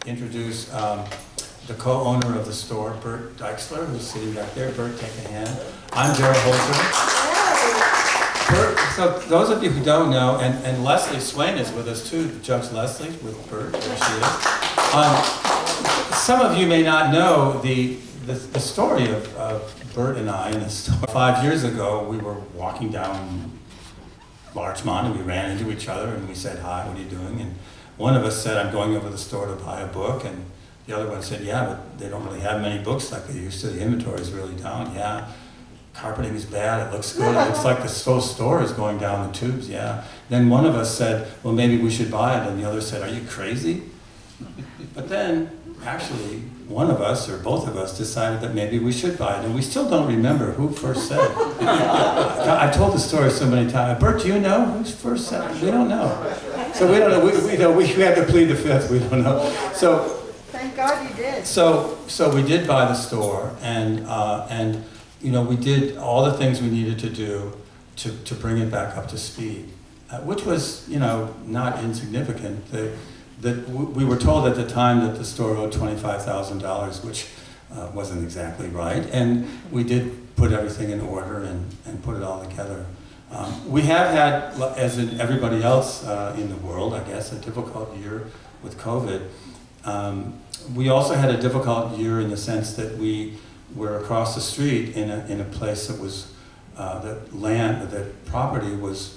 introduce the co-owner of the store, Bert Dykesler, who's sitting back there. Bert, take a hand. I'm Darrell Holzer. Bert, so those of you who don't know, and Leslie Swain is with us too, Judge Leslie with Bert, there she is. Some of you may not know the story of Bert and I in the store. 5 years ago, we were walking down Larchmont and we ran into each other and we said, "Hi, what are you doing?" And one of us said, "I'm going over to the store to buy a book." And the other one said, "Yeah, but they don't really have many books like they used to. The inventory is really down." "Yeah, carpeting is bad. It looks good. It looks like the whole store is going down the tubes." "Yeah." Then one of us said, "Well, maybe we should buy it." And the other said, "Are you crazy?" But then, actually, one of us or both of us decided that maybe we should buy it. And we still don't remember who first said it. I've told the story so many times. Bert, do you know who first said it? We don't know. So we don't know. We have to plead the fifth. We don't know. So thank God you did. So we did buy the store, and we did all the things we needed to do to bring it back up to speed, which was not insignificant. That we were told at the time that the store owed $25,000, which wasn't exactly right, and we did put everything in order and put it all together. We have had, as in everybody else in the world, I guess, a difficult year with COVID. We also had a difficult year in the sense that we were across the street in a place that was that property was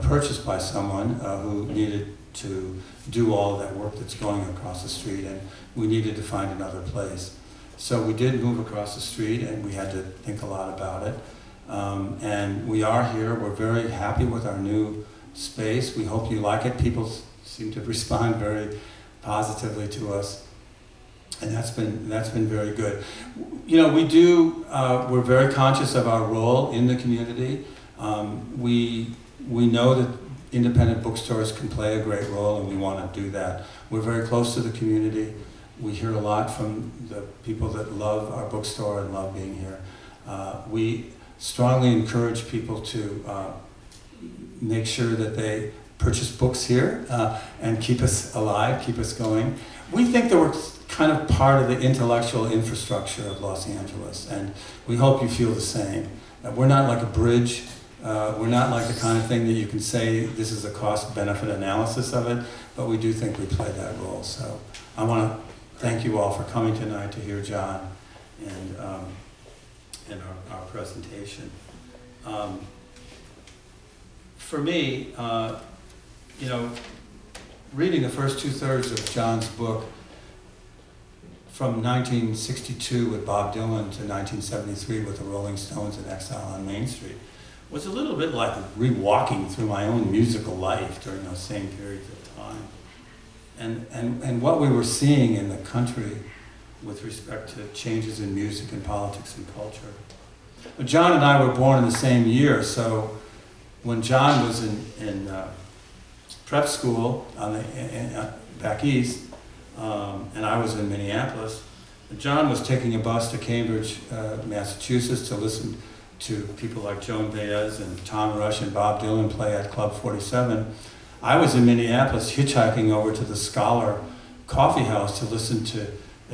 purchased by someone who needed to do all of that work that's going across the street, and we needed to find another place. So we did move across the street, and we had to think a lot about it. And we are here. We're very happy with our new space. We hope you like it. People seem to respond very positively to us, and that's been very good. We're very conscious of our role in the community. We know that independent bookstores can play a great role, and we want to do that. We're very close to the community. We hear a lot from the people that love our bookstore and love being here. We strongly encourage people to make sure that they purchase books here and keep us alive, keep us going. We think that we're kind of part of the intellectual infrastructure of Los Angeles, and we hope you feel the same. We're not like a bridge. We're not like the kind of thing that you can say this is a cost-benefit analysis of it, but we do think we play that role. So I want to thank you all for coming tonight to hear John and our presentation. For me, reading the first 2/3 of John's book from 1962 with Bob Dylan to 1973 with the Rolling Stones in Exile on Main Street was a little bit like re-walking through my own musical life during those same periods of time. And what we were seeing in the country with respect to changes in music and politics and culture. But John and I were born in the same year, so when John was in prep school back east, and I was in Minneapolis, John was taking a bus to Cambridge, Massachusetts to listen to people like Joan Baez and Tom Rush and Bob Dylan play at Club 47. I was in Minneapolis hitchhiking over to the Scholar Coffee House to listen to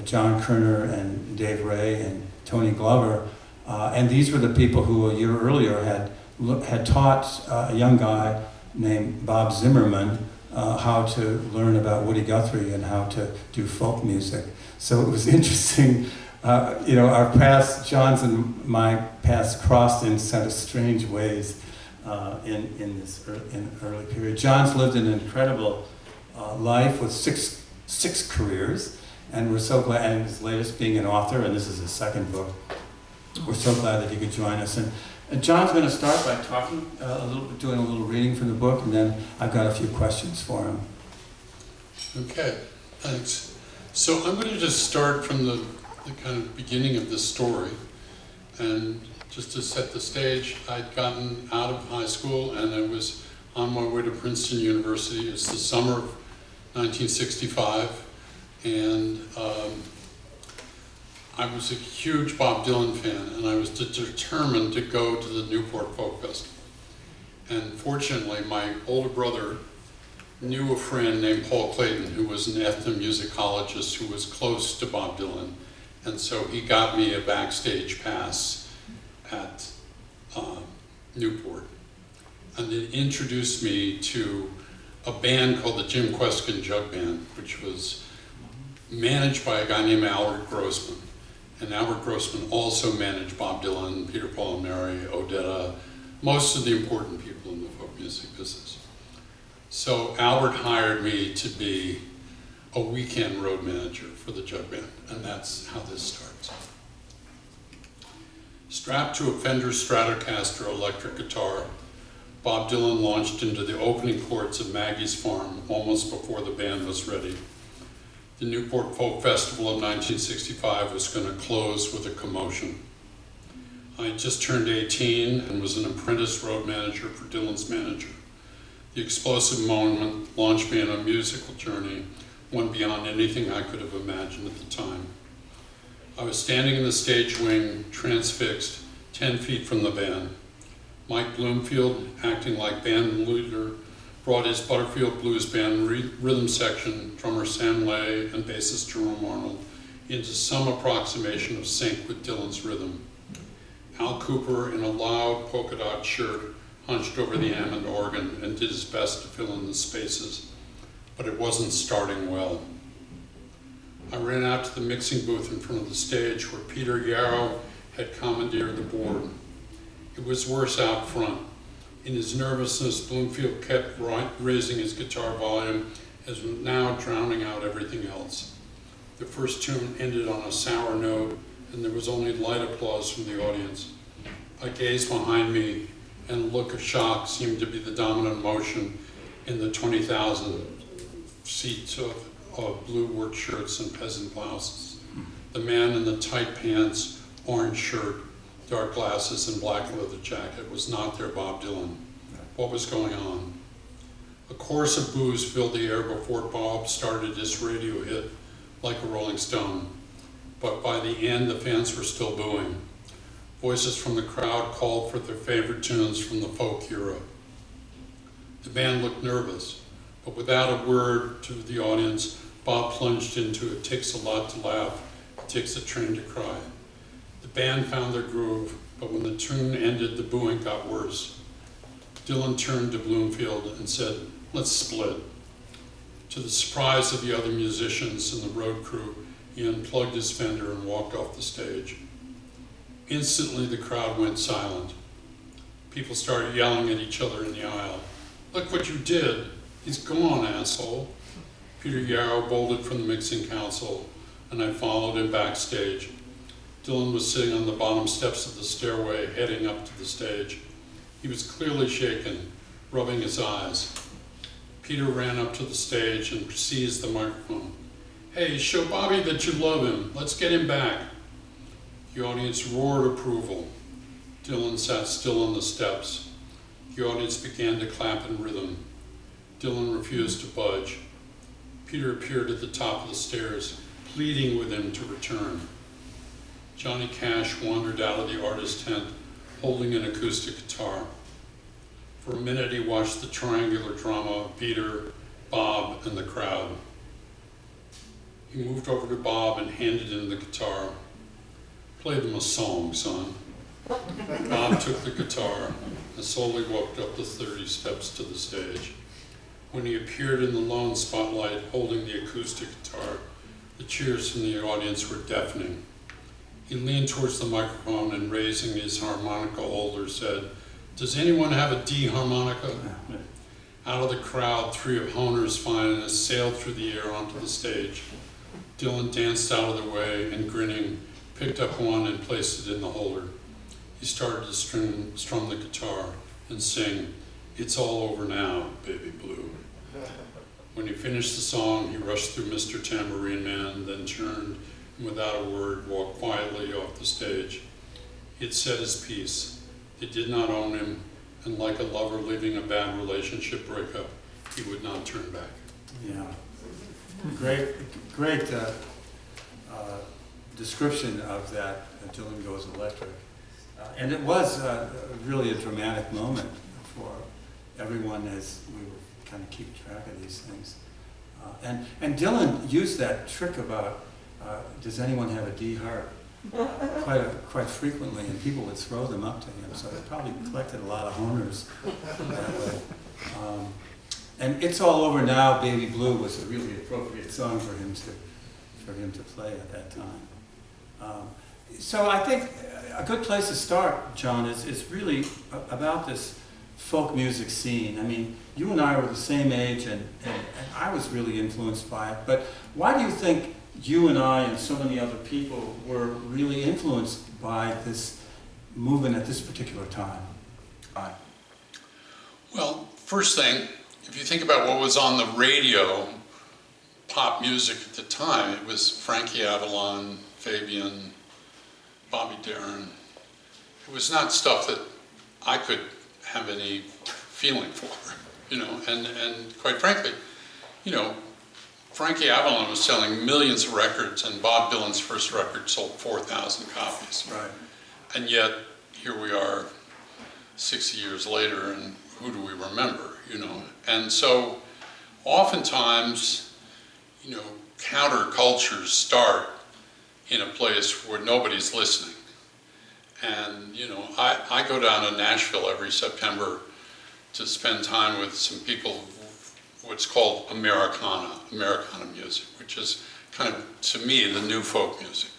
John Kerner and Dave Ray and Tony Glover. And these were the people who a year earlier had taught a young guy named Bob Zimmerman how to learn about Woody Guthrie and how to do folk music. So it was interesting. Our paths, John's and my paths crossed in sort of strange ways in this early period. John's lived an incredible life with six careers, and we're so glad, and his latest being an author, and this is his second book. We're so glad that he could join us. And John's going to start by talking doing a little reading from the book, and then I've got a few questions for him. Okay, thanks. So I'm going to just start from the kind of beginning of this story, and just to set the stage, I'd gotten out of high school and I was on my way to Princeton University. It's the summer of 1965, and I was a huge Bob Dylan fan, and I was determined to go to the Newport Folk Festival. And fortunately, my older brother knew a friend named Paul Clayton who was an ethnomusicologist who was close to Bob Dylan. And so he got me a backstage pass at Newport. And it introduced me to a band called the Jim Kweskin Jug Band, which was managed by a guy named Albert Grossman. And Albert Grossman also managed Bob Dylan, Peter, Paul and Mary, Odetta, most of the important people in the folk music business. So Albert hired me to be a weekend road manager for the Jug Band, and that's how this starts. Strapped to a Fender Stratocaster electric guitar, Bob Dylan launched into the opening chords of Maggie's Farm almost before the band was ready. The Newport Folk Festival of 1965 was going to close with a commotion. I had just turned 18 and was an apprentice road manager for Dylan's manager. The explosive moment launched me on a musical journey, one beyond anything I could have imagined at the time. I was standing in the stage wing, transfixed, 10 feet from the band. Mike Bloomfield, acting like band leader, brought his Butterfield Blues Band rhythm section, drummer Sam Lay and bassist Jerome Arnold, into some approximation of sync with Dylan's rhythm. Al Cooper, in a loud polka dot shirt, hunched over the Hammond organ and did his best to fill in the spaces, but it wasn't starting well. I ran out to the mixing booth in front of the stage where Peter Yarrow had commandeered the board. It was worse out front. In his nervousness, Bloomfield kept raising his guitar volume as now drowning out everything else. The first tune ended on a sour note, and there was only light applause from the audience. I gazed behind me, and a look of shock seemed to be the dominant motion in the 20,000 seats of blue work shirts and peasant blouses. The man in the tight pants, orange shirt, dark glasses, and black leather jacket was not their Bob Dylan. What was going on? A chorus of boos filled the air before Bob started his radio hit, Like a Rolling Stone. But by the end, the fans were still booing. Voices from the crowd called for their favorite tunes from the folk era. The band looked nervous, but without a word to the audience, Bob plunged into "It Takes a Lot to Laugh, It Takes a Train to Cry." The band found their groove, but when the tune ended, the booing got worse. Dylan turned to Bloomfield and said, "Let's split." To the surprise of the other musicians and the road crew, he unplugged his Fender and walked off the stage. Instantly, the crowd went silent. People started yelling at each other in the aisle. "Look what you did! He's gone, asshole!" Peter Yarrow bolted from the mixing console, and I followed him backstage. Dylan was sitting on the bottom steps of the stairway, heading up to the stage. He was clearly shaken, rubbing his eyes. Peter ran up to the stage and seized the microphone. "Hey, show Bobby that you love him. Let's get him back." The audience roared approval. Dylan sat still on the steps. The audience began to clap in rhythm. Dylan refused to budge. Peter appeared at the top of the stairs, pleading with him to return. Johnny Cash wandered out of the artist tent, holding an acoustic guitar. For a minute, he watched the triangular drama of Peter, Bob, and the crowd. He moved over to Bob and handed him the guitar. "Play them a song, son." Bob took the guitar and slowly walked up the 30 steps to the stage. When he appeared in the lone spotlight holding the acoustic guitar, the cheers from the audience were deafening. He leaned towards the microphone and, raising his harmonica holder, said, "Does anyone have a D harmonica?" Out of the crowd, 3 of Honer's finest sailed through the air onto the stage. Dylan danced out of the way and, grinning, picked up one and placed it in the holder. He started to strum the guitar and sing, "It's All Over Now, Baby Blue." When he finished the song, he rushed through Mr. Tambourine Man, then turned and without a word walked quietly off the stage. He had said his piece. They did not own him, and like a lover leaving a bad relationship breakup, he would not turn back. Yeah, great description of that, Dylan Goes Electric. And it was really a dramatic moment for everyone as we were kind of keep track of these things. And Dylan used that trick about, does anyone have a D harp? Quite frequently, and people would throw them up to him, so they probably collected a lot of honors that way. And It's All Over Now, Baby Blue was a really appropriate song for him to play at that time. So I think a good place to start, John, is really about this folk music scene. I mean, you and I were the same age, and I was really influenced by it, but why do you think you and I and so many other people were really influenced by this movement at this particular time? Well, first thing, if you think about what was on the radio, pop music at the time, it was Frankie Avalon, Fabian, Bobby Darin. It was not stuff that I could have any feeling for, and quite frankly, Frankie Avalon was selling millions of records, and Bob Dylan's first record sold 4,000 copies. Right. And yet, here we are 60 years later, and who do we remember, And so, oftentimes, countercultures start in a place where nobody's listening. And, I go down to Nashville every September to spend time with some people, what's called Americana music, which is kind of, to me, the new folk music.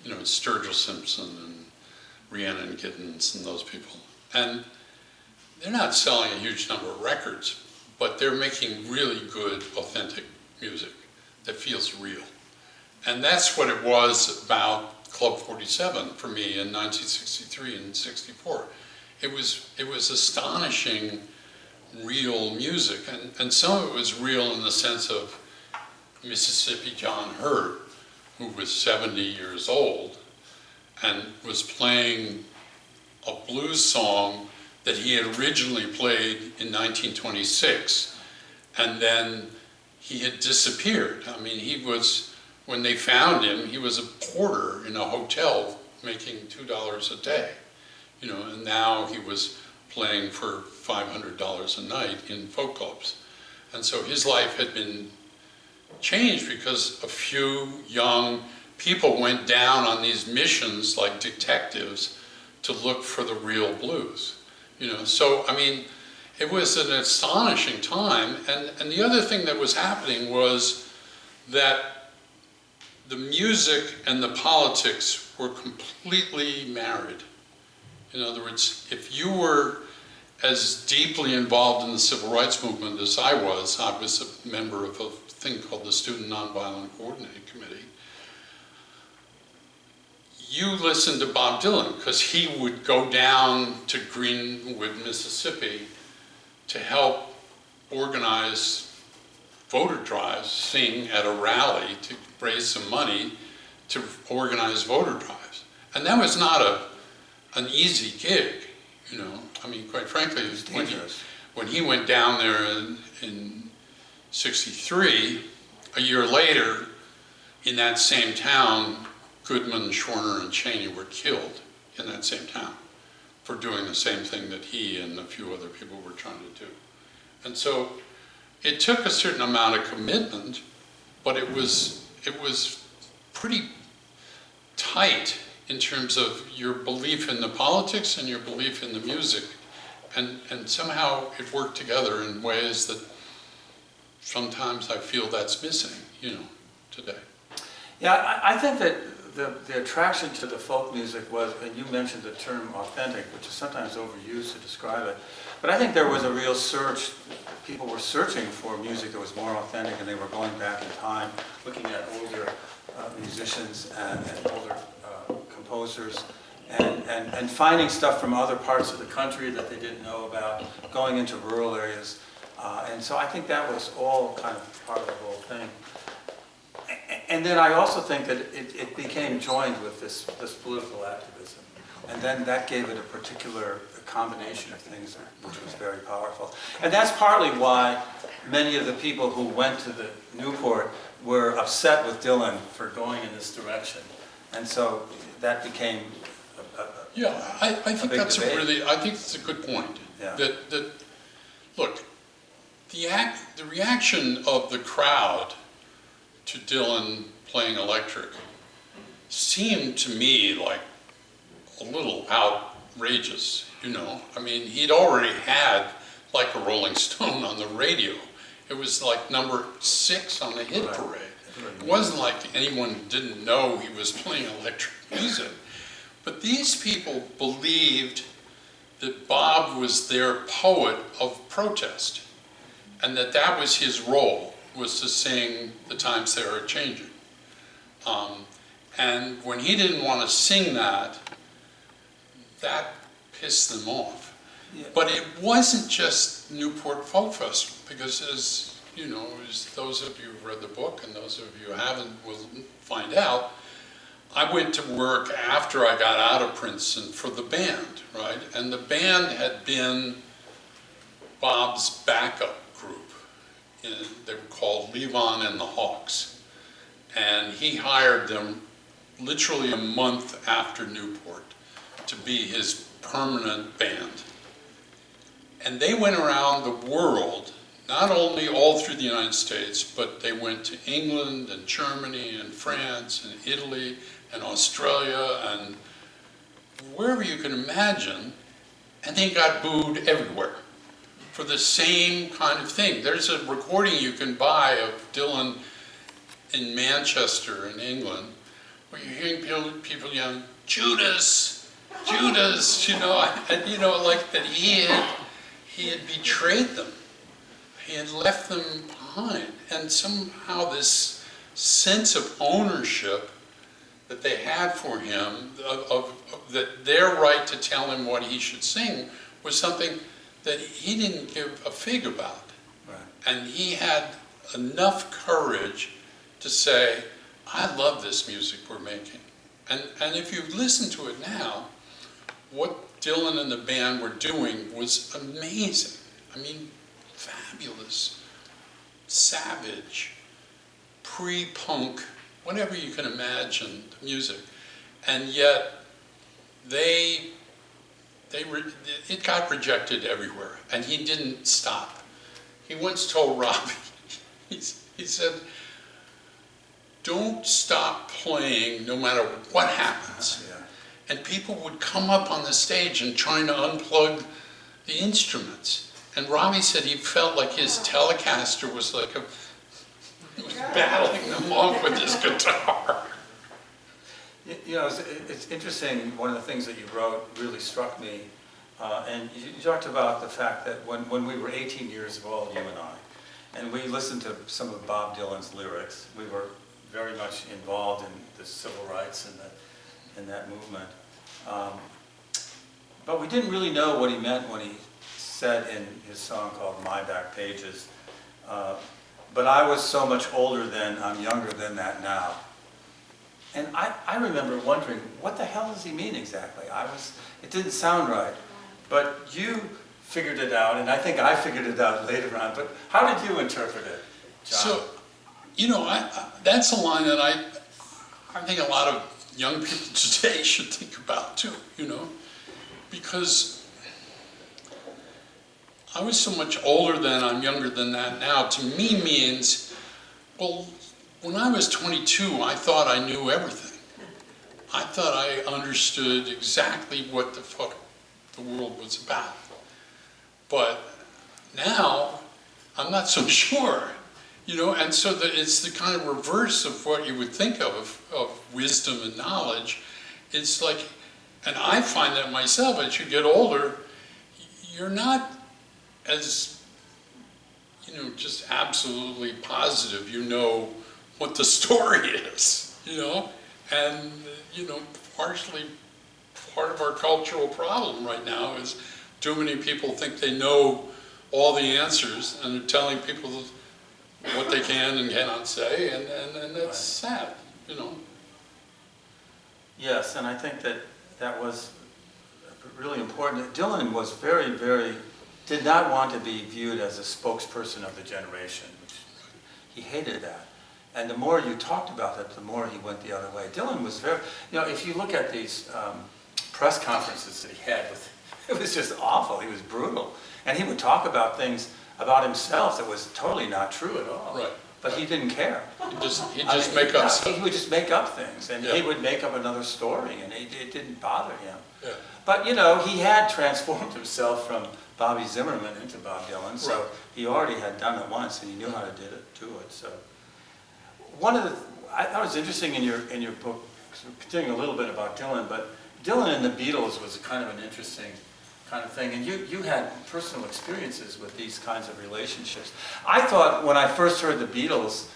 It's Sturgill Simpson and Rhiannon Giddens and those people. And they're not selling a huge number of records, but they're making really good, authentic music that feels real. And that's what it was about Club 47 for me in 1963 and 64. It was astonishing, real music, and some of it was real in the sense of Mississippi John Hurt, who was 70 years old and was playing a blues song that he had originally played in 1926, and then he had disappeared. I mean, when they found him, he was a porter in a hotel making $2 a day, and now he was playing for $500 a night in folk clubs. And so his life had been changed because a few young people went down on these missions like detectives to look for the real blues. So, I mean, it was an astonishing time. And the other thing that was happening was that the music and the politics were completely married. In other words, if you were as deeply involved in the civil rights movement as I was a member of a thing called the Student Nonviolent Coordinating Committee, you listened to Bob Dylan because he would go down to Greenwood, Mississippi to help organize voter drives, sing at a rally to raise some money to organize voter drives. And that was not an easy gig, I mean, quite frankly, when he went down there in 63, a year later, in that same town, Goodman, Schwerner, and Cheney were killed in that same town for doing the same thing that he and a few other people were trying to do. And so it took a certain amount of commitment, but it was pretty tight in terms of your belief in the politics and your belief in the music. And somehow it worked together in ways that sometimes I feel that's missing, today. Yeah, I think that the attraction to the folk music was, and you mentioned the term authentic, which is sometimes overused to describe it, but I think there was a real search. People were searching for music that was more authentic, and they were going back in time, looking at older musicians and older composers, and finding stuff from other parts of the country that they didn't know about, going into rural areas. And so I think that was all kind of part of the whole thing. And then I also think that it became joined with this political activism. And then that gave it a particular combination of things, which was very powerful. And that's partly why many of the people who went to the Newport were upset with Dylan for going in this direction. And so that became I think that's debate. I think that's a good point. Yeah. That look, the reaction of the crowd to Dylan playing electric seemed to me like a little outrageous, you know. I mean, he'd already had Like a Rolling Stone on the radio. It was like number 6 on the hit parade. It wasn't like anyone didn't know he was playing electric music. But these people believed that Bob was their poet of protest, and that that was his role, was to sing "The Times They Are Changing." And when he didn't want to sing that, that pissed them off. Yeah. But it wasn't just Newport Folk Festival, because as you know, as those of you who've read the book and those of you who haven't will find out, I went to work after I got out of Princeton for the band, right? And the band had been Bob's backup group. They were called Levon and the Hawks. And he hired them literally a month after Newport to be his permanent band. And they went around the world, not only all through the United States, but they went to England and Germany and France and Italy and Australia and wherever you can imagine, and they got booed everywhere for the same kind of thing. There's a recording you can buy of Dylan in Manchester in England, where you're hearing people yelling, "Judas, Judas," you know, and, you know, like that he had betrayed them. He had left them behind. And somehow this sense of ownership that they had for him, that their right to tell him what he should sing, was something that he didn't give a fig about. Right. And he had enough courage to say, "I love this music we're making." And if you listen to it now, what Dylan and the band were doing was amazing. I mean, fabulous, savage, pre-punk, whatever you can imagine, the music. And yet, it got rejected everywhere, and he didn't stop. He once told Robbie, he said, "Don't stop playing no matter what happens." Yeah. And people would come up on the stage and trying to unplug the instruments. And Robbie said he felt like his Telecaster was like he was battling them off with his guitar. You know, it's interesting, one of the things that you wrote really struck me, and you talked about the fact that when we were 18 years old, you and I, and we listened to some of Bob Dylan's lyrics, we were very much involved in the civil rights and that movement. But we didn't really know what he meant when he said in his song called "My Back Pages," but I was so much older then, I'm younger than that now. And I remember wondering, what the hell does he mean exactly? It didn't sound right. But you figured it out, and I think I figured it out later on. But how did you interpret it, John? So, you know, that's a line that I think a lot of young people today should think about too, you know? Because I was so much older then, I'm younger than that now, to me means, well, when I was 22, I thought I knew everything. I thought I understood exactly what the fuck the world was about. But now, I'm not so sure, you know, and so it's the kind of reverse of what you would think of wisdom and knowledge. It's like, and I find that myself, as you get older, you're not as, you know, just absolutely positive, you know, what the story is, you know, and, you know, partially part of our cultural problem right now is too many people think they know all the answers and they're telling people what they can and cannot say, and that's sad, you know. Yes, and I think that was really important. Dylan was did not want to be viewed as a spokesperson of the generation. He hated that. And the more you talked about it, the more he went the other way. Dylan was very, you know, if you look at these press conferences that he had, it was just awful. He was brutal. And he would talk about things about himself that was totally not true at all. Right. But he didn't care. He'd just make up stuff. He would just make up things, and Yeah. he would make up another story, and it didn't bother him. Yeah. But, you know, he had transformed himself from Bobby Zimmerman into Bob Dylan, so Right. he already had done it once, and he knew how to do it. So, one of the, I thought it was interesting in your book, continuing a little bit about Dylan, but Dylan and the Beatles was kind of an interesting kind of thing, and you had personal experiences with these kinds of relationships. I thought when I first heard the Beatles,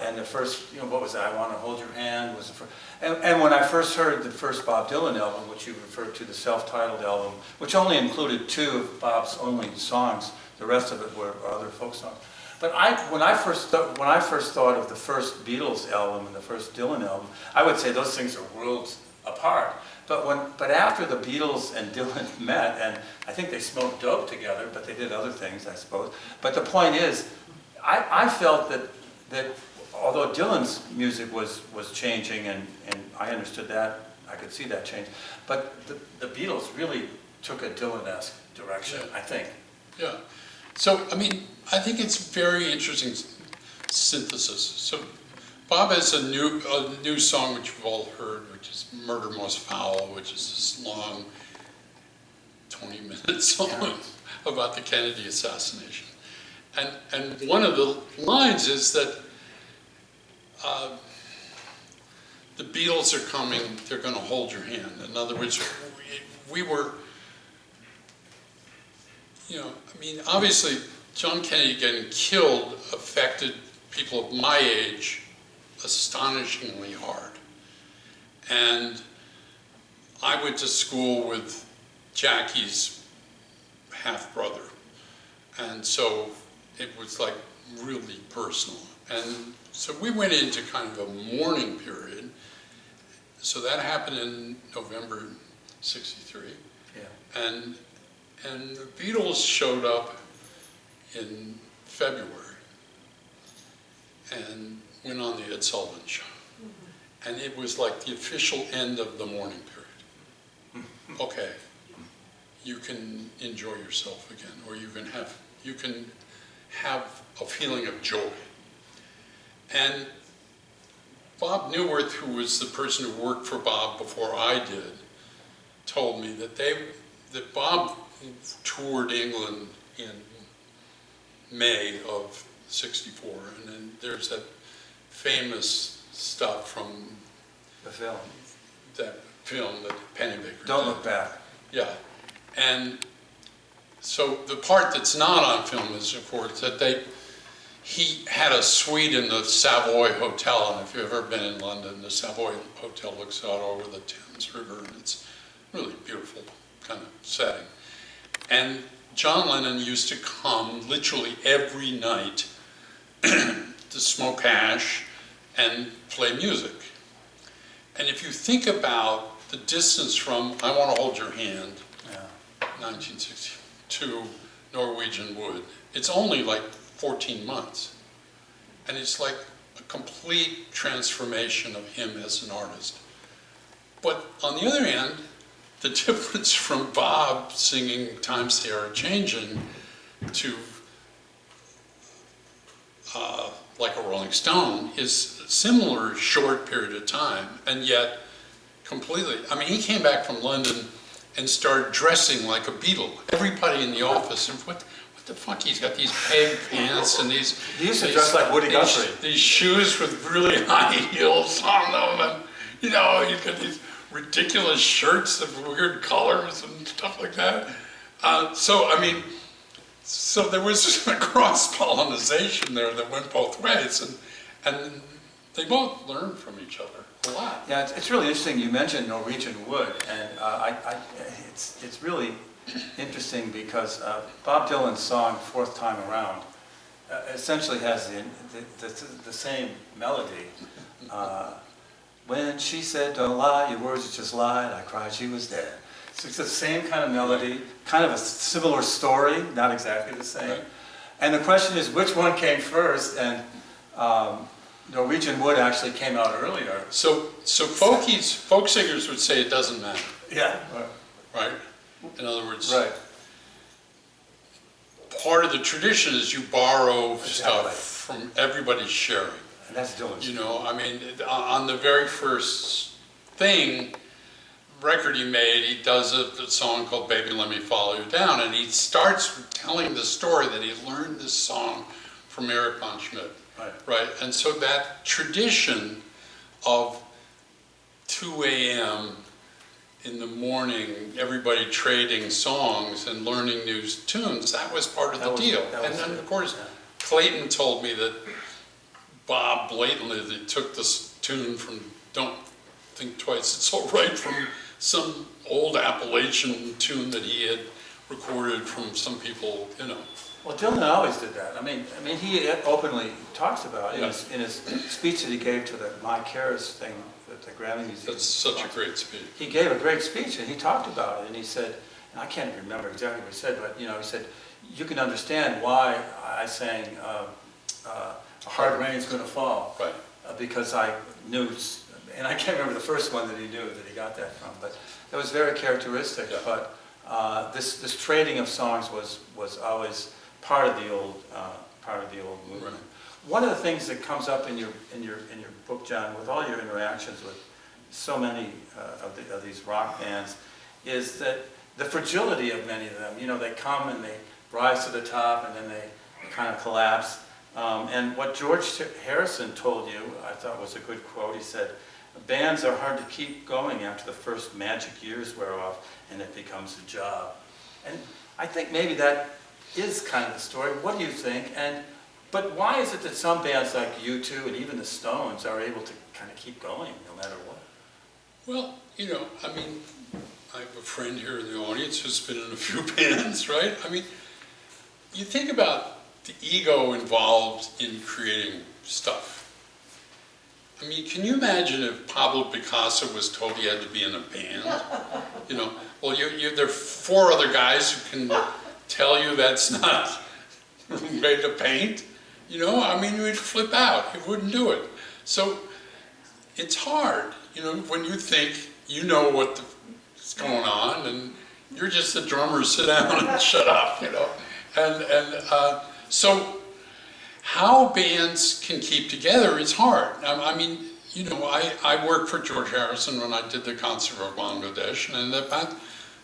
and the first, you know, what was that, I Want to Hold Your Hand, was the first, and when I first heard the first Bob Dylan album, which you referred to, the self-titled album, which only included 2 of Bob's only songs, the rest of it were other folk songs. But when I first thought of the first Beatles album and the first Dylan album, I would say those things are worlds apart. But after the Beatles and Dylan met, and I think they smoked dope together, but they did other things, I suppose. But the point is, I felt that although Dylan's music was changing, and I understood that, I could see that change, but the Beatles really took a Dylan-esque direction, Yeah. I think. Yeah. So, I mean, I think it's very interesting synthesis. So, Bob has a new song which you've all heard, which is Murder Most Foul, which is this long 20-minute song about the Kennedy assassination. And one of the lines is that the Beatles are coming, they're going to hold your hand. In other words, we were, you know, I mean, obviously, John Kennedy getting killed affected people of my age astonishingly hard. And I went to school with Jackie's half-brother. And so it was like really personal. And so we went into kind of a mourning period. So that happened in November '63. Yeah. And the Beatles showed up in February and went on the Ed Sullivan Show. And it was like the official end of the mourning period. Okay, you can enjoy yourself again, or you can have a feeling of joy. And Bob Newworth, who was the person who worked for Bob before I did, told me that Bob toured England in May of '64, and then there's that famous stuff from The film. that film that Pennybaker Don't did. Look Back. Yeah, and so the part that's not on film is, of course, that he had a suite in the Savoy Hotel, and if you've ever been in London, the Savoy Hotel looks out over the Thames River, and it's really beautiful kind of setting. And John Lennon used to come literally every night to smoke hash and play music. And if you think about the distance from I Want to Hold Your Hand, 1960, to Norwegian Wood, it's only like 14 months. And it's like a complete transformation of him as an artist. But on the other hand, the difference from Bob singing Times They Are Changing to like a Rolling Stone is a similar short period of time, and yet completely. I mean, he came back from London and started dressing like a Beatle. Everybody in the office, and what the fuck? He's got these peg pants and these. He used to dress like Woody Guthrie. These shoes with really high heels on them, and you know, he's got these ridiculous shirts of weird colors and stuff like that. So I mean. So there was a cross-pollinization there that went both ways, and they both learned from each other a lot. Yeah, it's really interesting. You mentioned Norwegian Wood, and it's really interesting because Bob Dylan's song "Fourth Time Around" essentially has the same melody. When she said, "Don't lie, your words just lied," I cried she was dead. So it's the same kind of melody, kind of a similar story, not exactly the same. Right. And the question is, which one came first? And Norwegian Wood actually came out earlier. So folk singers would say it doesn't matter, Yeah. right? In other words, Right. part of the tradition is you borrow Exactly. stuff from everybody's sharing. And that's Dylan's. You know, I mean, on the very first record he made, he does a song called Baby Let Me Follow You Down, and he starts telling the story that he learned this song from Eric von Schmidt. Right? And so that tradition of 2 a.m. in the morning, everybody trading songs and learning new tunes, that was part of the deal. And then, of course, Clayton told me that Bob blatantly took this tune from Don't Think Twice, It's All Right, from some old Appalachian tune that he had recorded from some people, you know. Well, Dylan always did that. I mean, he openly talks about it in his speech that he gave to the Mike Harris thing at the Grammy Museum. That's such a great speech. He gave a great speech, and he talked about it, and he said, and I can't even remember exactly what he said, but you know, he said, you can understand why I sang A Hard Rain's Gonna Fall, Right. Because I knew, and I can't remember the first one that he knew that he got that from, but it was very characteristic. Yeah. But this trading of songs was always part of the old movement. Right. One of the things that comes up in your book, John, with all your interactions with so many of these rock bands, is that the fragility of many of them. You know, they come and they rise to the top, and then they kind of collapse. And what George Harrison told you, I thought was a good quote. He said, "Bands are hard to keep going after the first magic years wear off, and it becomes a job." And I think maybe that is kind of the story. What do you think? But why is it that some bands like U2 and even the Stones are able to kind of keep going no matter what? Well, you know, I mean, I have a friend here in the audience who's been in a few bands, right? I mean, you think about the ego involved in creating stuff. I mean, can you imagine if Pablo Picasso was told he had to be in a band? You know, well, there are 4 other guys who can tell you that's not ready to paint. You know, I mean, you'd flip out. You wouldn't do it. So it's hard, you know, when you think you know what's going on, and you're just the drummer, sit down and shut up, you know. So how bands can keep together is hard. I mean, you know, I worked for George Harrison when I did the concert of Bangladesh, and at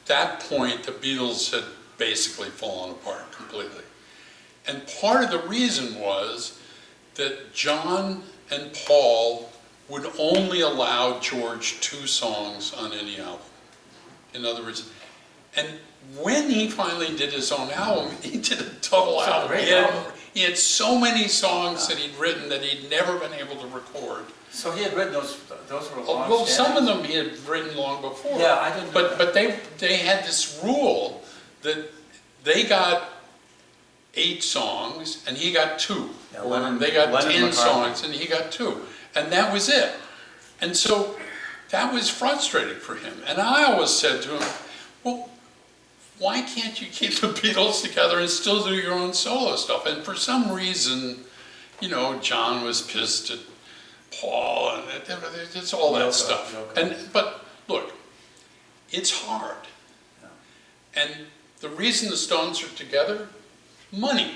that point, the Beatles had basically fallen apart completely. And part of the reason was that John and Paul would only allow George 2 songs on any album. In other words, and when he finally did his own album, he did a double album. He had so many songs that he'd written that he'd never been able to record. So he had written those were long. Well, some of them he had written long before. Yeah, I didn't. But they had this rule that they got 8 songs and he got 2. Yeah, or they got 10 McCartney. songs and he got 2. And that was it. And so that was frustrating for him. And I always said to him, well, why can't you keep the Beatles together and still do your own solo stuff? And for some reason, you know, John was pissed at Paul, and it's all that stuff. But look, it's hard. Yeah. And the reason the Stones are together, money.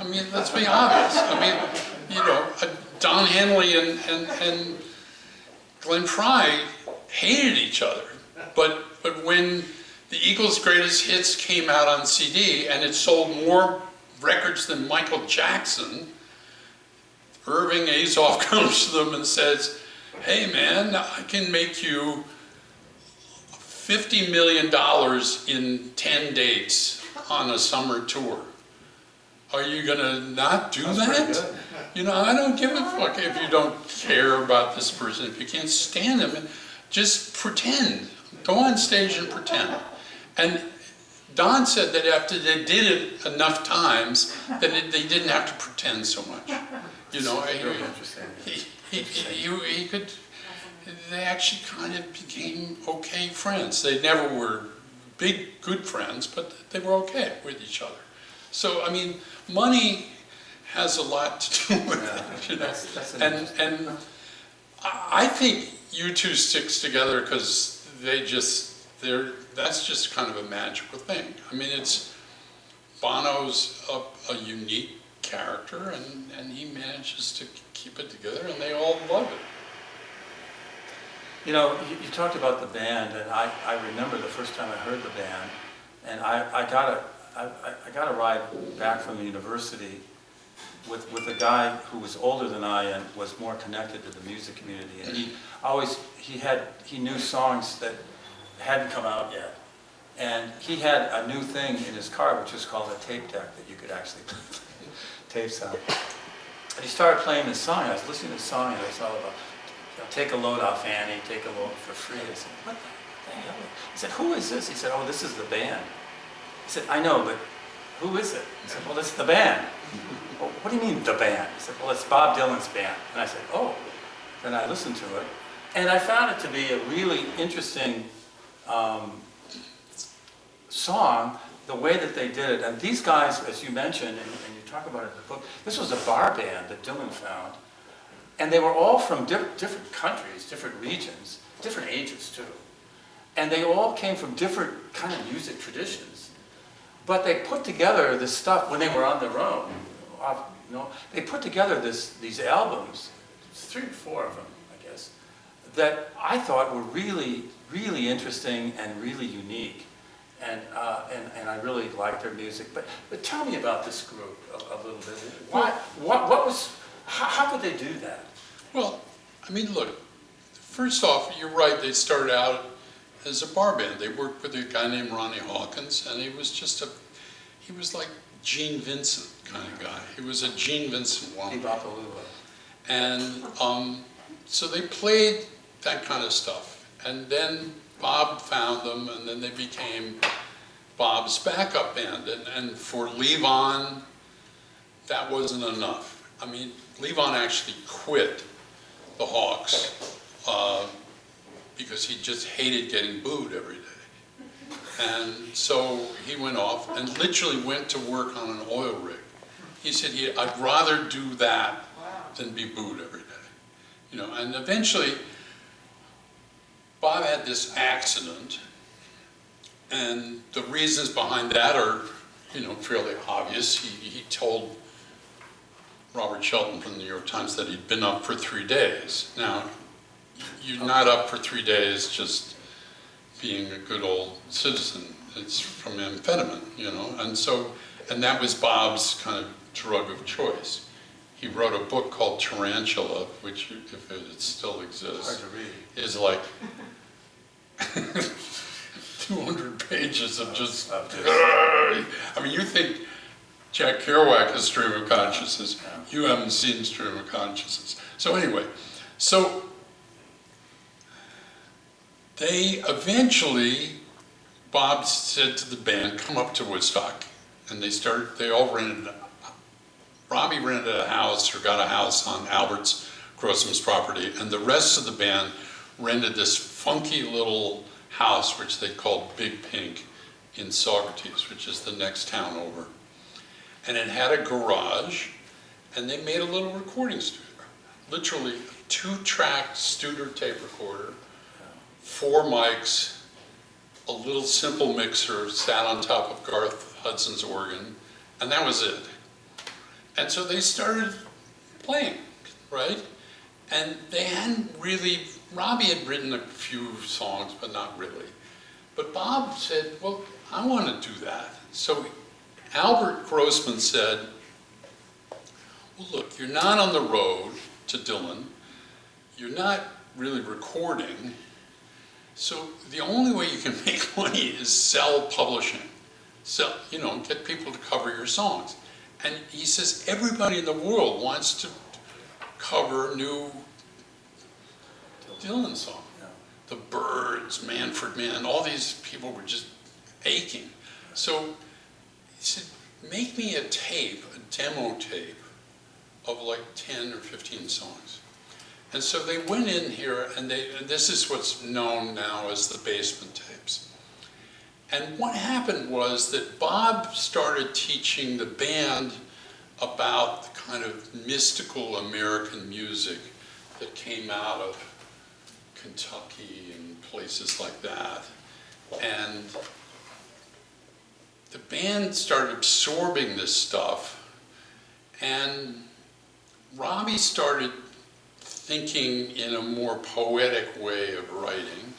I mean, let's be obvious. I mean, you know, Don Henley and Glenn Frey hated each other. But when the Eagles' Greatest Hits came out on CD and it sold more records than Michael Jackson, Irving Azoff comes to them and says, hey man, I can make you $50 million in 10 dates on a summer tour. Are you gonna not do that? You know, I don't give a fuck if you don't care about this person. If you can't stand them, just pretend. Go on stage and pretend. And Don said that after they did it enough times, that they didn't have to pretend so much. You know, he could. They actually kind of became okay friends. They never were big, good friends, but they were okay with each other. So, I mean, money has a lot to do with it, you know. And I think U2 sticks together because that's just kind of a magical thing. I mean, Bono's a unique character, and he manages to keep it together, and they all love it. You know, you talked about the band, and I remember the first time I heard the band, and I got a ride back from the university with a guy who was older than I and was more connected to the music community, and he knew songs that hadn't come out yet, and he had a new thing in his car which was called a tape deck that you could actually play tapes on. And he started playing this song. I was listening to the song, and it was all about, take a load off Annie, take a load for free. I said, what the hell? He said, who is this? He said, oh, this is the band. He said, I know, but who is it? He said, well, it's the band. Well, what do you mean, the band? He said, well, it's Bob Dylan's band. And I said, oh. Then I listened to it, and I found it to be a really interesting song, the way that they did it. And these guys, as you mentioned, and you talk about it in the book, this was a bar band that Dylan found. And they were all from different countries, different regions, different ages too. And they all came from different kind of music traditions. But they put together this stuff when they were on their own. You know, they put together these albums, 3 or 4 of them, I guess, that I thought were really, really interesting and really unique. And I really liked their music. But tell me about this group a little bit. What was... How could they do that? Well, I mean, look, first off, you're right, they started out as a bar band. They worked with a guy named Ronnie Hawkins, and he was like Gene Vincent kind of guy. He was a Gene Vincent woman. And so they played that kind of stuff. And then Bob found them, and then they became Bob's backup band. And for Levon, that wasn't enough. I mean, Levon actually quit the Hawks because he just hated getting booed every day. And so he went off and literally went to work on an oil rig. He said, I'd rather do that than be booed every day. You know, and eventually, Bob had this accident, and the reasons behind that are, you know, fairly obvious. He told Robert Shelton from the New York Times that he'd been up for 3 days. Now, you're not up for 3 days just being a good old citizen. It's from amphetamine, you know, and that was Bob's kind of drug of choice. He wrote a book called Tarantula, which, if it still exists, hard to read. Is like 200 pages of just, I mean, you think Jack Kerouac has Stream of Consciousness. You haven't seen Stream of Consciousness. So anyway, so they eventually, Bob said to the band, come up to Woodstock. And they all rented, Robbie rented a house or got a house on Albert's Grossman's property, and the rest of the band rented this funky little house, which they called Big Pink, in Saugerties, which is the next town over. And it had a garage, and they made a little recording studio. Literally a 2-track Studer tape recorder, 4 mics, a little simple mixer sat on top of Garth Hudson's organ, and that was it. And so they started playing, right? And they hadn't really, Robbie had written a few songs, but not really. But Bob said, well, I want to do that. So Albert Grossman said, well, look, you're not on the road to Dylan. You're not really recording. So the only way you can make money is sell publishing. Sell, you know, get people to cover your songs. And he says, everybody in the world wants to cover new Dylan songs. Yeah. The Byrds, Manfred Mann, all these people were just aching. So he said, make me a tape, a demo tape of like 10 or 15 songs. And so they went in here, and this is what's known now as the basement tapes. And what happened was that Bob started teaching the band about the kind of mystical American music that came out of Kentucky and places like that. And the band started absorbing this stuff, and Robbie started thinking in a more poetic way of writing.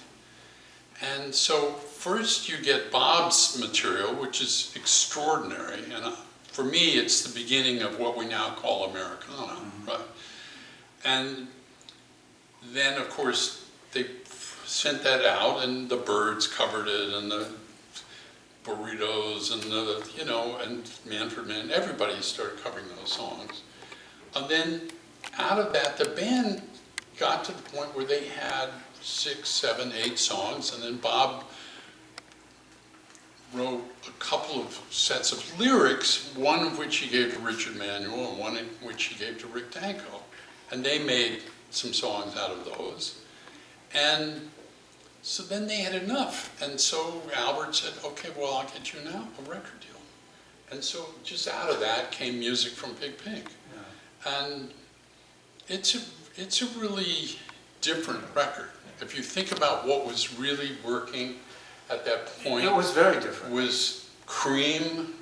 And so first you get Bob's material, which is extraordinary, and for me it's the beginning of what we now call Americana, right? And then of course they sent that out, and the Byrds covered it, and the Burritos, and the, you know, and Manfred Mann, everybody started covering those songs. And then out of that, the band got to the point where they had 6, 7, 8 songs, and then Bob wrote a couple of sets of lyrics, one of which he gave to Richard Manuel, and one of which he gave to Rick Danko. And they made some songs out of those. And so then they had enough. And so Albert said, okay, well, I'll get you now a record deal. And so just out of that came music from Big Pink. Yeah. And it's a really different record. If you think about what was really working at that point. It was very different. Was Cream.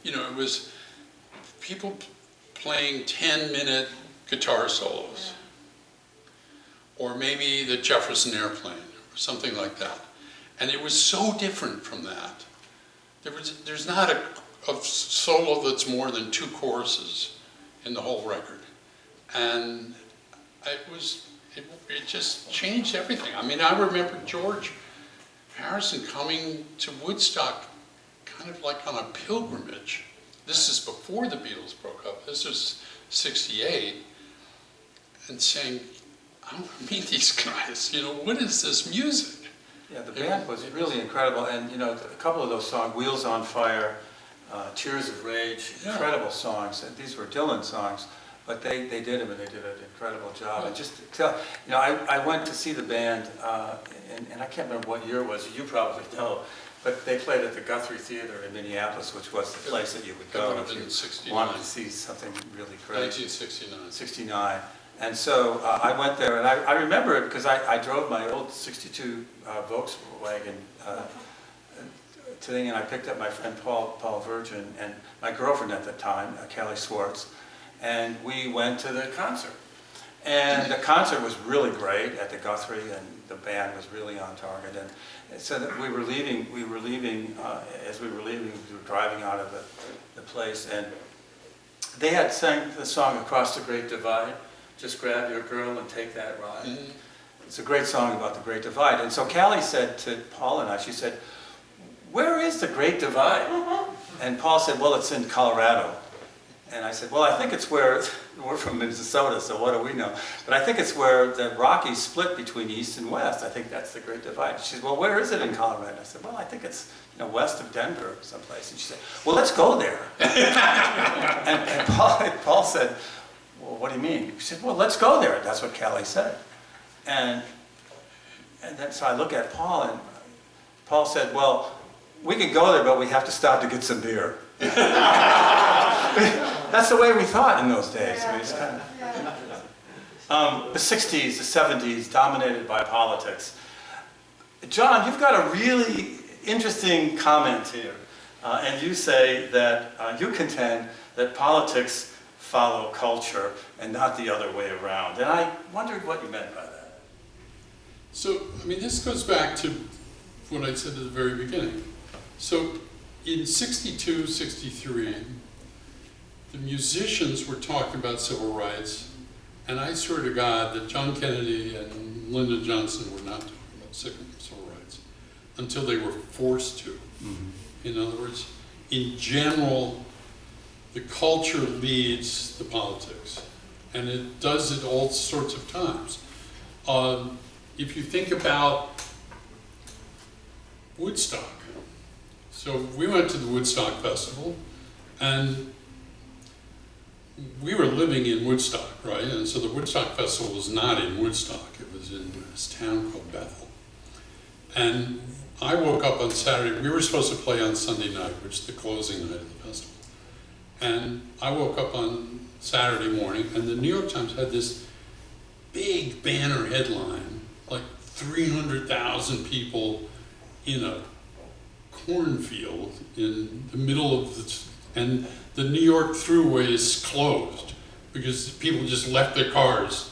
You know, it was people playing 10-minute guitar solos. Or maybe the Jefferson Airplane, or something like that. And it was so different from that. There's not a solo that's more than 2 choruses in the whole record. And it just changed everything. I mean, I remember George Harrison coming to Woodstock kind of like on a pilgrimage. This is before the Beatles broke up. This was 68. And saying, I want to meet these guys. You know, what is this music? Yeah, the band was really incredible. And, you know, a couple of those songs, Wheels on Fire, Tears of Rage, incredible songs. And these were Dylan songs. But they did them, and they did an incredible job. And just to tell, you know, I went to see the band, and I can't remember what year it was. You probably know, but they played at the Guthrie Theater in Minneapolis, which was the place that you would go if you wanted to see something really great. 1969. 69. And so I went there, and I remember it because I drove my old '62 Volkswagen thing, and I picked up my friend Paul Virgin and my girlfriend at the time, Kelly Swartz. And we went to the concert. And the concert was really great at the Guthrie, and the band was really on target. And so that we were leaving, as we were leaving, we were driving out of the place, and they had sang the song Across the Great Divide, Just Grab Your Girl and Take That Ride. Mm-hmm. It's a great song about the Great Divide. And so Callie said to Paul and I, she said, where is the Great Divide? And Paul said, well, it's in Colorado. And I said, well, I think it's where, we're from Minnesota, so what do we know? But I think it's where the Rockies split between East and West. I think that's the Great Divide. She said, well, where is it in Colorado? I said, well, I think it's, you know, west of Denver someplace. And she said, well, let's go there. and Paul said, well, what do you mean? She said, well, let's go there. That's what Callie said. And then so I look at Paul, and Paul said, well, we could go there, but we have to stop to get some beer. That's the way we thought in those days. I mean, it's kind of, the 60s, the 70s, dominated by politics. John, you've got a really interesting comment here. And you say that you contend that politics follow culture and not the other way around. And I wondered what you meant by that. So, I mean, this goes back to what I said at the very beginning. So, in 62, 63, the musicians were talking about civil rights, and I swear to God that John Kennedy and Lyndon Johnson were not talking about civil rights until they were forced to. Mm-hmm. In other words, in general, the culture leads the politics, and it does it all sorts of times. If you think about Woodstock, so we went to the Woodstock Festival, and we were living in Woodstock, right? And so the Woodstock Festival was not in Woodstock, it was in this town called Bethel. And I woke up on Saturday, we were supposed to play on Sunday night, which is the closing night of the festival. And I woke up on Saturday morning, and the New York Times had this big banner headline, like 300,000 people in a cornfield in the middle of and the New York Thruway is closed because people just left their cars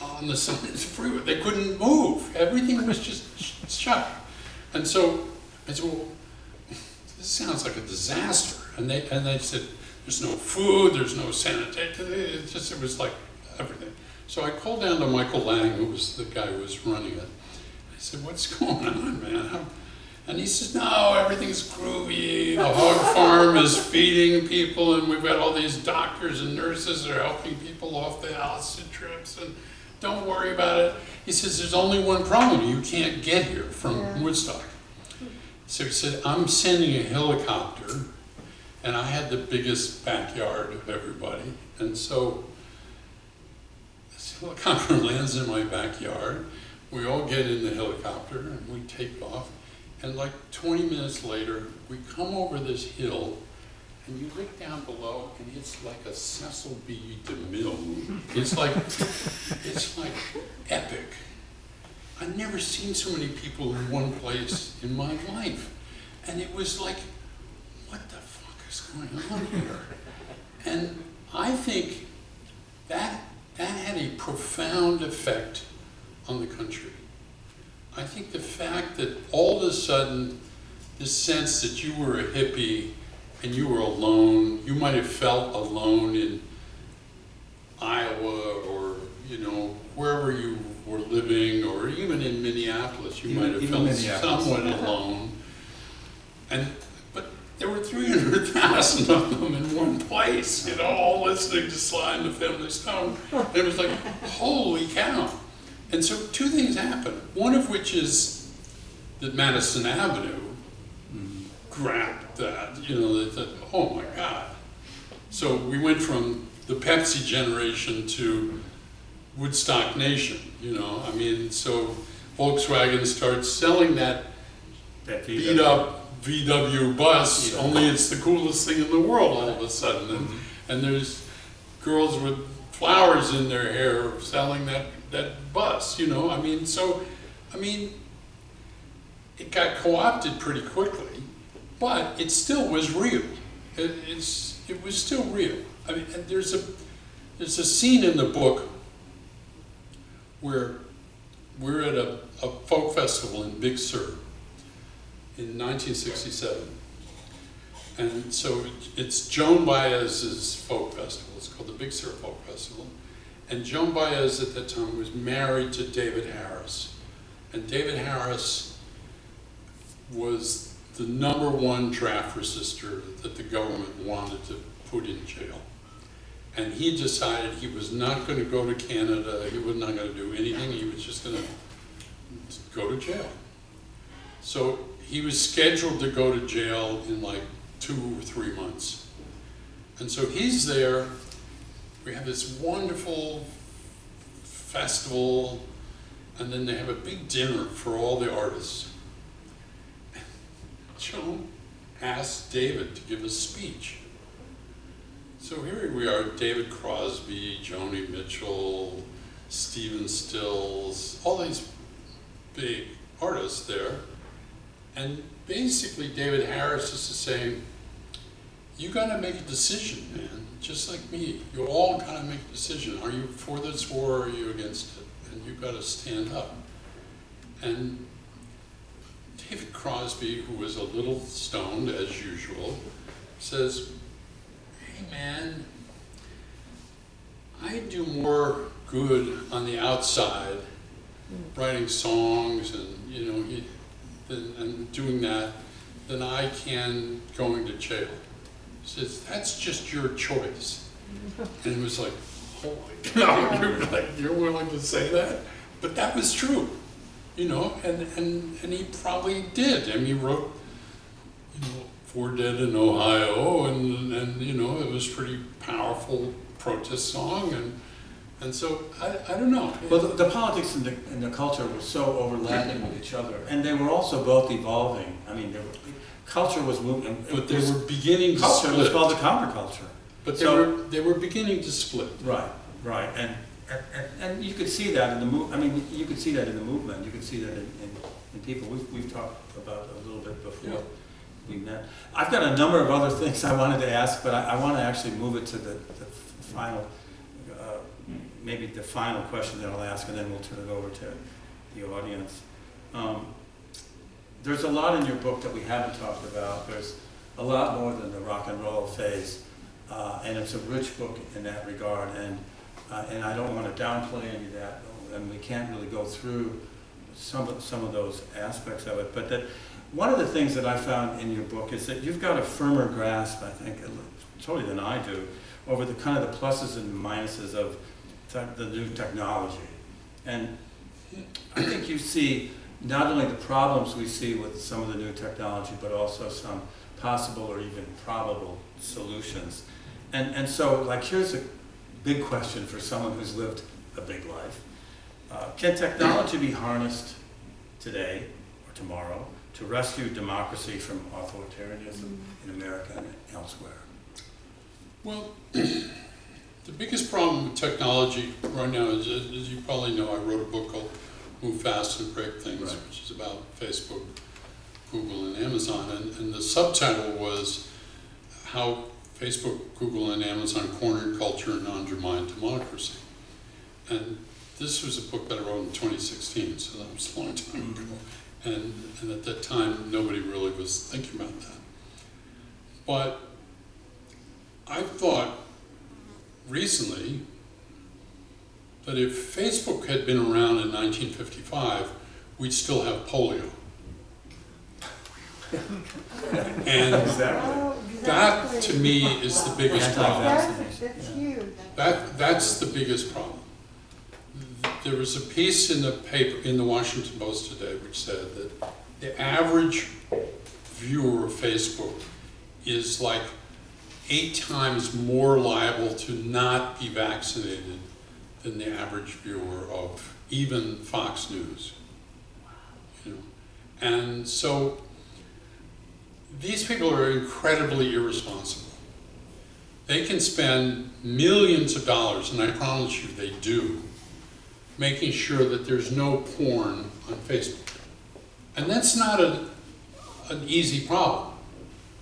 on the side of the freeway. They couldn't move. Everything was just shut. And so I said, well, this sounds like a disaster. And they said, there's no food, there's no sanitation. It was like everything. So I called down to Michael Lang, who was the guy who was running it. I said, what's going on, man? And he says, no, everything's groovy. The hog farm is feeding people, and we've got all these doctors and nurses that are helping people off the acid trips, and don't worry about it. He says, there's only one problem. You can't get here from Woodstock. So he said, I'm sending a helicopter, and I had the biggest backyard of everybody. And so this helicopter lands in my backyard. We all get in the helicopter, and we take off. And like 20 minutes later, we come over this hill, and you look down below, and it's like a Cecil B. DeMille. It's like epic. I've never seen so many people in one place in my life. And it was like, what the fuck is going on here? And I think that had a profound effect on the country. I think the fact that all of a sudden, this sense that you were a hippie and you were alone, you might have felt alone in Iowa or, wherever you were living, or even in Minneapolis, you might have felt somewhat alone. But there were 300,000 of them in one place, all listening to Sly and the Family Stone. And it was like, holy cow. And so two things happened. One of which is that Madison Avenue grabbed that, that, oh my God. So we went from the Pepsi generation to Woodstock Nation, so Volkswagen starts selling that beat up VW bus, only it's the coolest thing in the world all of a sudden. And there's girls with flowers in their hair selling that bus, it got co-opted pretty quickly, but it still was real. It was still real. And there's a scene in the book where we're at a folk festival in Big Sur in 1967. And so it's Joan Baez's folk festival. It's called the Big Sur Folk Festival. And Joan Baez at that time was married to David Harris. And David Harris was the #1 draft resistor that the government wanted to put in jail. And he decided he was not going to go to Canada, he was not going to do anything, he was just going to go to jail. So he was scheduled to go to jail in like 2 or 3 months. And so he's there. We have this wonderful festival, and then they have a big dinner for all the artists. Joan asked David to give a speech. So here we are, David Crosby, Joni Mitchell, Stephen Stills, all these big artists there. And basically David Harris is saying, you gotta make a decision, man, just like me. You all gotta make a decision. Are you for this war or are you against it? And you gotta stand up. And David Crosby, who was a little stoned as usual, says, hey man, I do more good on the outside, writing songs and and doing that than I can going to jail. He says, that's just your choice. And it was like, holy cow, you're willing to say that? But that was true, and he probably did. I mean, he wrote, "For Dead in Ohio," and it was a pretty powerful protest song, and so I don't know. Well, the politics and the culture were so overlapping with each other, and they were also both evolving. I mean, culture was moving, but they were beginning to culture split. was called the counterculture. But they were beginning to split. Right, and you could see that in the you could see that in the movement. You could see that in people. We've talked about it a little bit before Yeah. we met. I've got a number of other things I wanted to ask, but I want to actually move it to the final, maybe the final question that I'll ask, and then we'll turn it over to the audience. There's a lot in your book that we haven't talked about. There's a lot more than the rock and roll phase, and it's a rich book in that regard, and I don't want to downplay any of that, and we can't really go through some of those aspects of it, but that one of the things that I found in your book is that you've got a firmer grasp, I think, totally than I do, over the kind of the pluses and minuses of the new technology. And I think you see not only the problems we see with some of the new technology, but also some possible or even probable solutions. And so, like, here's a big question for someone who's lived a big life. Can technology be harnessed today or tomorrow to rescue democracy from authoritarianism in America and elsewhere? Well, the biggest problem with technology right now is, as you probably know, I wrote a book called Move Fast and Break Things, Right. which is about Facebook, Google, and Amazon. And the subtitle was How Facebook, Google, and Amazon Cornered Culture and Undermined Democracy. And this was a book that I wrote in 2016, so that was a long time ago. And at that time, nobody really was thinking about that. But I've thought recently that if Facebook had been around in 1955, we'd still have polio. And Exactly. that, to me, is the biggest problem. That's huge. That's the biggest problem. There was a piece in the paper, in the Washington Post today, which said that the average viewer of Facebook is like 8 times more liable to not be vaccinated than the average viewer of even Fox News. You know? And so these people are incredibly irresponsible. They can spend millions of dollars, and I promise you they do, making sure that there's no porn on Facebook. And that's not an easy problem,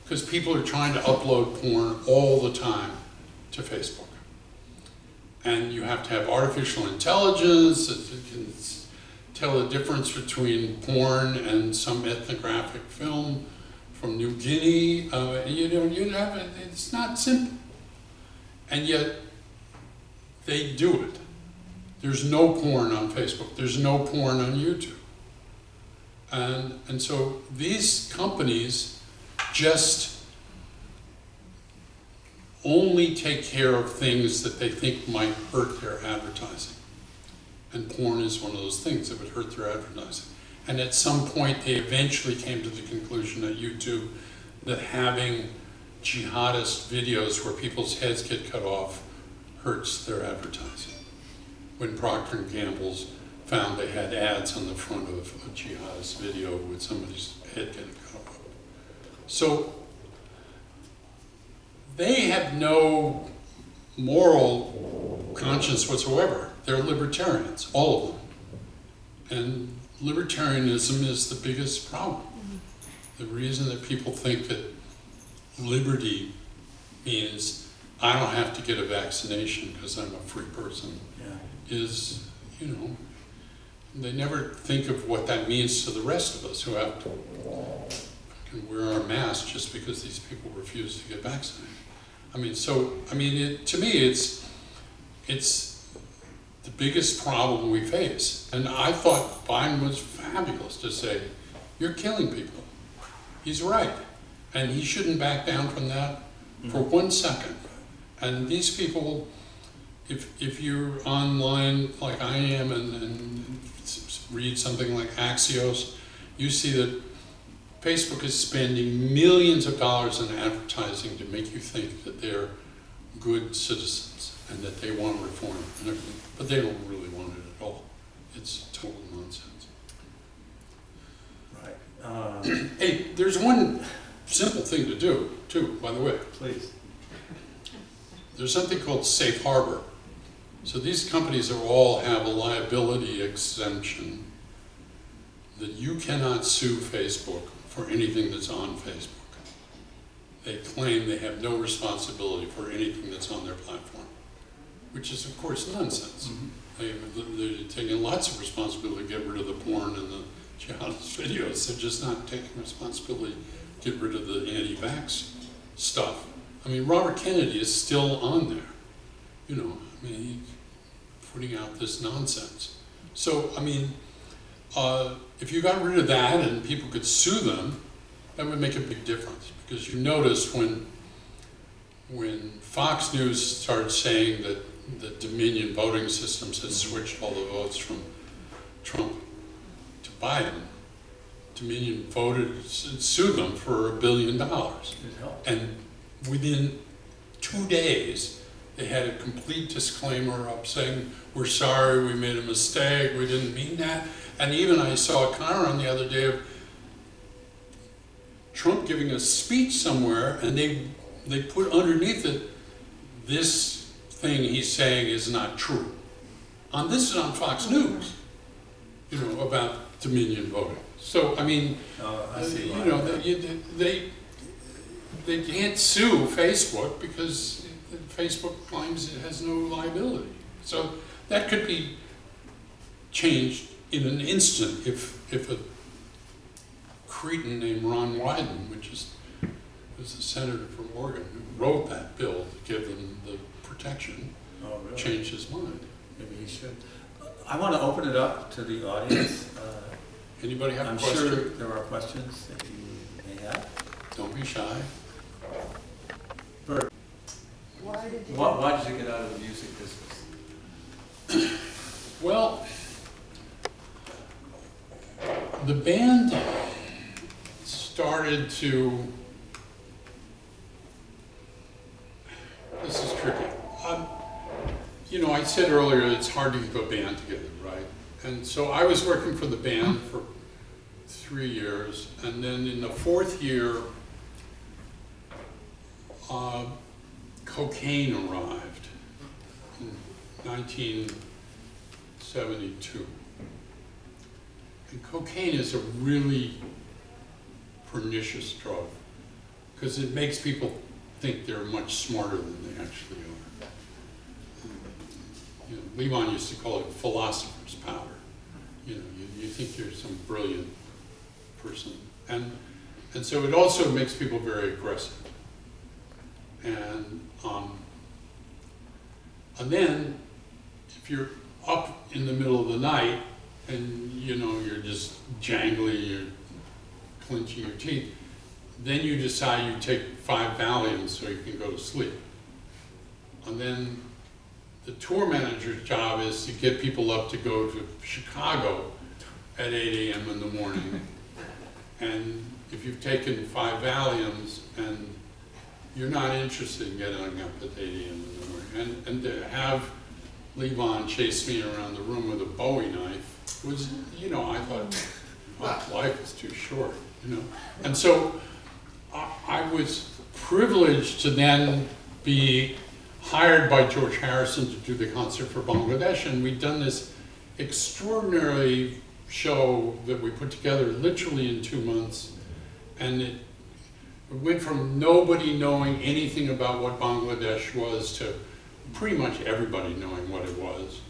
because people are trying to upload porn all the time to Facebook. And you have to have artificial intelligence that can tell the difference between porn and some ethnographic film from New Guinea. It's not simple. And yet, they do it. There's no porn on Facebook. There's no porn on YouTube. And so these companies just only take care of things that they think might hurt their advertising. And porn is one of those things that would hurt their advertising. And at some point, they eventually came to the conclusion at YouTube that having jihadist videos where people's heads get cut off hurts their advertising. When Procter & Gamble's found they had ads on the front of a jihadist video with somebody's head getting cut off. So they have no moral conscience whatsoever. They're libertarians, all of them. And libertarianism is the biggest problem. The reason that people think that liberty means I don't have to get a vaccination because I'm a free person is, they never think of what that means to the rest of us who have to wear our masks just because these people refuse to get vaccinated. To me, it's the biggest problem we face. And I thought Biden was fabulous to say, you're killing people. He's right. And he shouldn't back down from that for 1 second. And these people, if you're online like I am and read something like Axios, you see that Facebook is spending millions of dollars in advertising to make you think that they're good citizens and that they want reform and everything, but they don't really want it at all. It's total nonsense. Right. Hey, there's one simple thing to do, too, by the way. Please. There's something called safe harbor. So these companies all have a liability exemption that you cannot sue Facebook for anything that's on Facebook. They claim they have no responsibility for anything that's on their platform, which is, of course, nonsense. They're taking lots of responsibility to get rid of the porn and the jihadist videos. They're just not taking responsibility to get rid of the anti-vax stuff. I mean, Robert Kennedy is still on there. You know, I mean, he's putting out this nonsense. So, I mean, if you got rid of that and people could sue them, that would make a big difference. Because you notice when Fox News started saying that the Dominion voting systems had switched all the votes from Trump to Biden, Dominion sued them for $1 billion. And within 2 days, they had a complete disclaimer up saying, we're sorry, we made a mistake, we didn't mean that. And even I saw a Chiron the other day of Trump giving a speech somewhere, and they put underneath it, this thing he's saying is not true. This is on Fox News, you know, about Dominion voting. So, I mean, I see you know, they can't sue Facebook because Facebook claims it has no liability. So that could be changed in an instant if a cretin named Ron Wyden, which was a senator from Oregon, who wrote that bill to give them the protection, changed his mind. Maybe he should. I want to open it up to the audience. Anybody have a I'm question? sure there are questions that you may have. Don't be shy. Bert, Why did you? why did you get out of the music business? Well, the band started to, this is tricky. You know, I said earlier it's hard to keep a band together, right? And so I was working for the band for 3 years, and then in the 4th year, cocaine arrived in 1972. And cocaine is a really pernicious drug because it makes people think they're much smarter than they actually are. You know, Levon used to call it philosopher's powder. You know, you think you're some brilliant person. And so it also makes people very aggressive. And then if you're up in the middle of the night and you know you're just jangly, you're clenching your teeth, then you decide you take 5 Valiums so you can go to sleep. And then the tour manager's job is to get people up to go to Chicago at 8 a.m. in the morning. And if you've taken 5 Valiums and you're not interested in getting up at 8 a.m. in the morning, and to have Levon chase me around the room with a Bowie knife was, you know, I thought, oh, life is too short, you know. And so I was privileged to then be hired by George Harrison to do the concert for Bangladesh, and we'd done this extraordinary show that we put together literally in 2 months, and it went from nobody knowing anything about what Bangladesh was to pretty much everybody knowing what it was.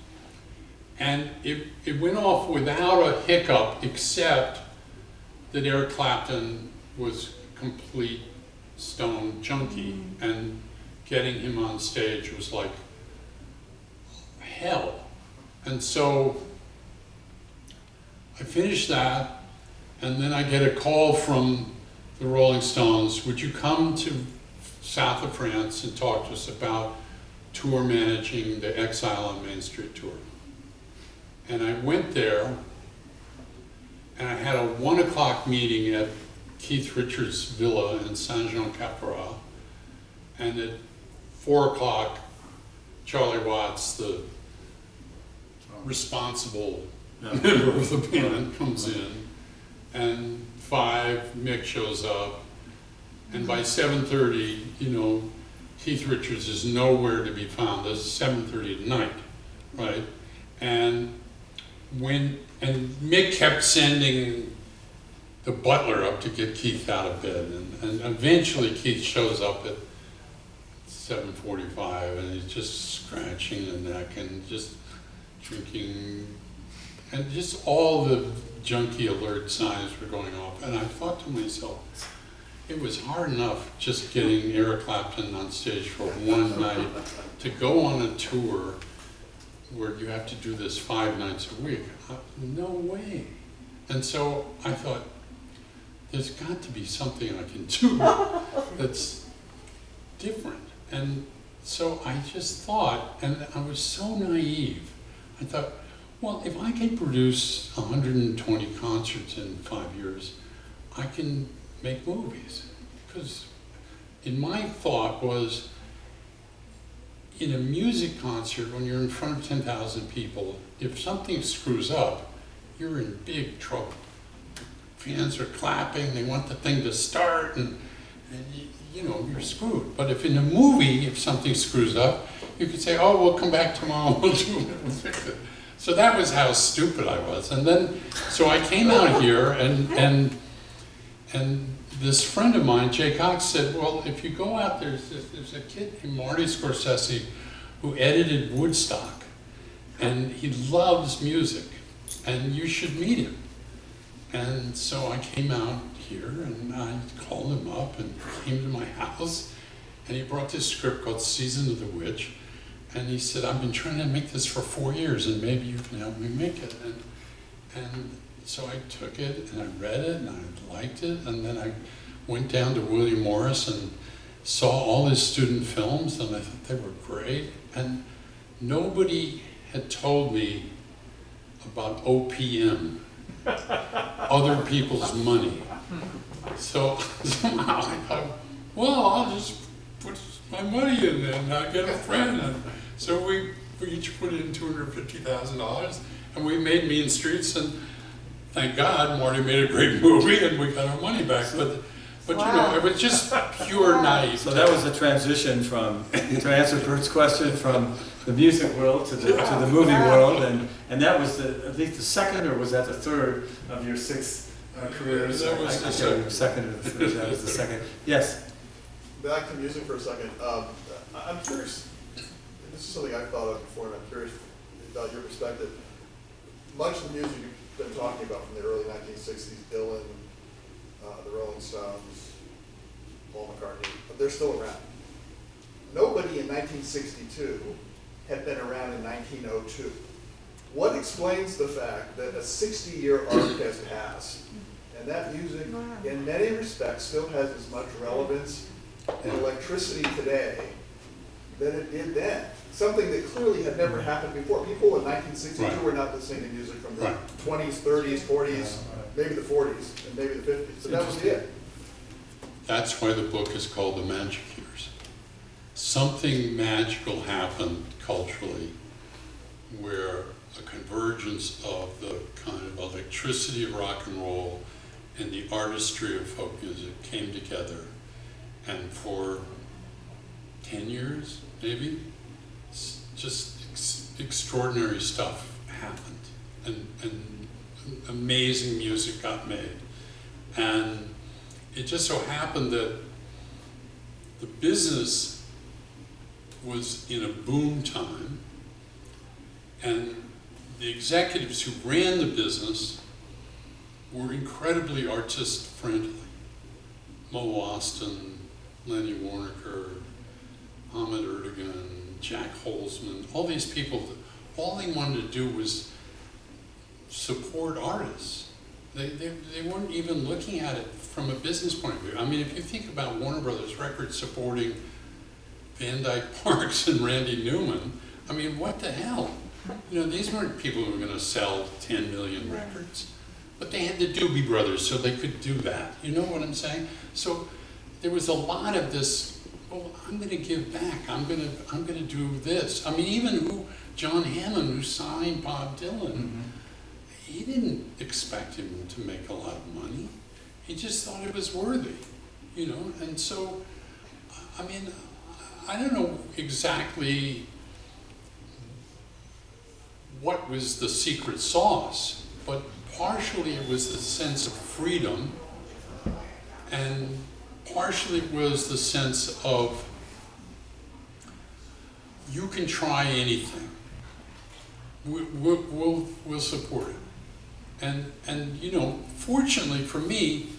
And it went off without a hiccup, except that Eric Clapton was complete stone junkie, and getting him on stage was like hell. And so I finished that, and then I get a call from the Rolling Stones, would you come to south of France and talk to us about tour managing the Exile on Main Street tour? And I went there, and I had a 1 o'clock meeting at Keith Richards' villa in Saint-Jean-Cap-Ferrat, and at 4 o'clock, Charlie Watts, the responsible member of the band, comes in, and 5, Mick shows up, and by 7:30, you know, Keith Richards is nowhere to be found. It's 7:30 at night, right? And and Mick kept sending the butler up to get Keith out of bed, and eventually Keith shows up at 7:45, and he's just scratching the neck and just drinking, and just all the junkie alert signs were going off. And I thought to myself, it was hard enough just getting Eric Clapton on stage for one night. To go on a tour where you have to do this 5 nights a week, no way. And so I thought, there's got to be something I can do that's different. And so I just thought, and I was so naive, I thought, well, if I can produce 120 concerts in 5 years, I can make movies. Because in my thought was, in a music concert, when you're in front of 10,000 people, if something screws up, you're in big trouble. Fans are clapping, they want the thing to start, and you know, you're screwed. But if in a movie, if something screws up, you could say, oh, we'll come back tomorrow, we'll do it, we'll fix it. So that was how stupid I was. And then, so I came out here, and this friend of mine, Jay Cox, said, well, if you go out there, there's a kid named Marty Scorsese who edited Woodstock, and he loves music, and you should meet him. And so I came out here, and I called him up, and he came to my house, and he brought this script called Season of the Witch, and he said, I've been trying to make this for 4 years, and maybe you can help me make it. And so I took it, and I read it, and I liked it, and then I went down to William Morris and saw all his student films, and I thought they were great. And nobody had told me about OPM, other people's money. So somehow I thought, well, I'll just put my money in there, and I'll get a friend. And so we each put in $250,000, and we made Mean Streets, and thank God Marty made a great movie, and we got our money back. But wow. You know, it was just pure night. So that was the transition from, to answer Bert's question, from the music world to the movie world, and that was I think the second, or was that the third of your 6 careers? That was the second. Second or the third, that was the second. Yes? Back to music for a second. I'm curious, this is something I've thought of before, and I'm curious about your perspective. Much of the music you've been talking about from the early 1960s, Dylan, the Rolling Stones, Paul McCartney, they're still around. Nobody in 1962 had been around in 1902. What explains the fact that a 60-year arc has passed, and that music, in many respects, still has as much relevance and electricity today than it did then? Something that clearly had never happened before. People in 1962 were not listening to music from the 20s, 30s, 40s, maybe the 40s, and maybe the 50s. But that was it. That's why the book is called The Magic Years. Something magical happened culturally where a convergence of the kind of electricity of rock and roll and the artistry of folk music came together. And for 10 years, maybe, just extraordinary stuff happened, and amazing music got made. And it just so happened that the business was in a boom time, and the executives who ran the business were incredibly artist-friendly. Mo Austin, Lenny Waronker, Ahmet Ertegun, Jack Holzman, all these people, all they wanted to do was support artists. They weren't even looking at it from a business point of view. I mean, if you think about Warner Brothers Records supporting Van Dyke Parks and Randy Newman, I mean, what the hell? You know, these weren't people who were going to sell 10 million records, but they had the Doobie Brothers, so they could do that. You know what I'm saying? So there was a lot of this, well, I'm going to give back. I'm going to do this. I mean, even John Hammond, who signed Bob Dylan, he didn't expect him to make a lot of money. He just thought it was worthy, you know. And so, I mean, I don't know exactly what was the secret sauce, but partially it was the sense of freedom, and partially it was the sense of you can try anything. We'll support it. And you know, fortunately for me,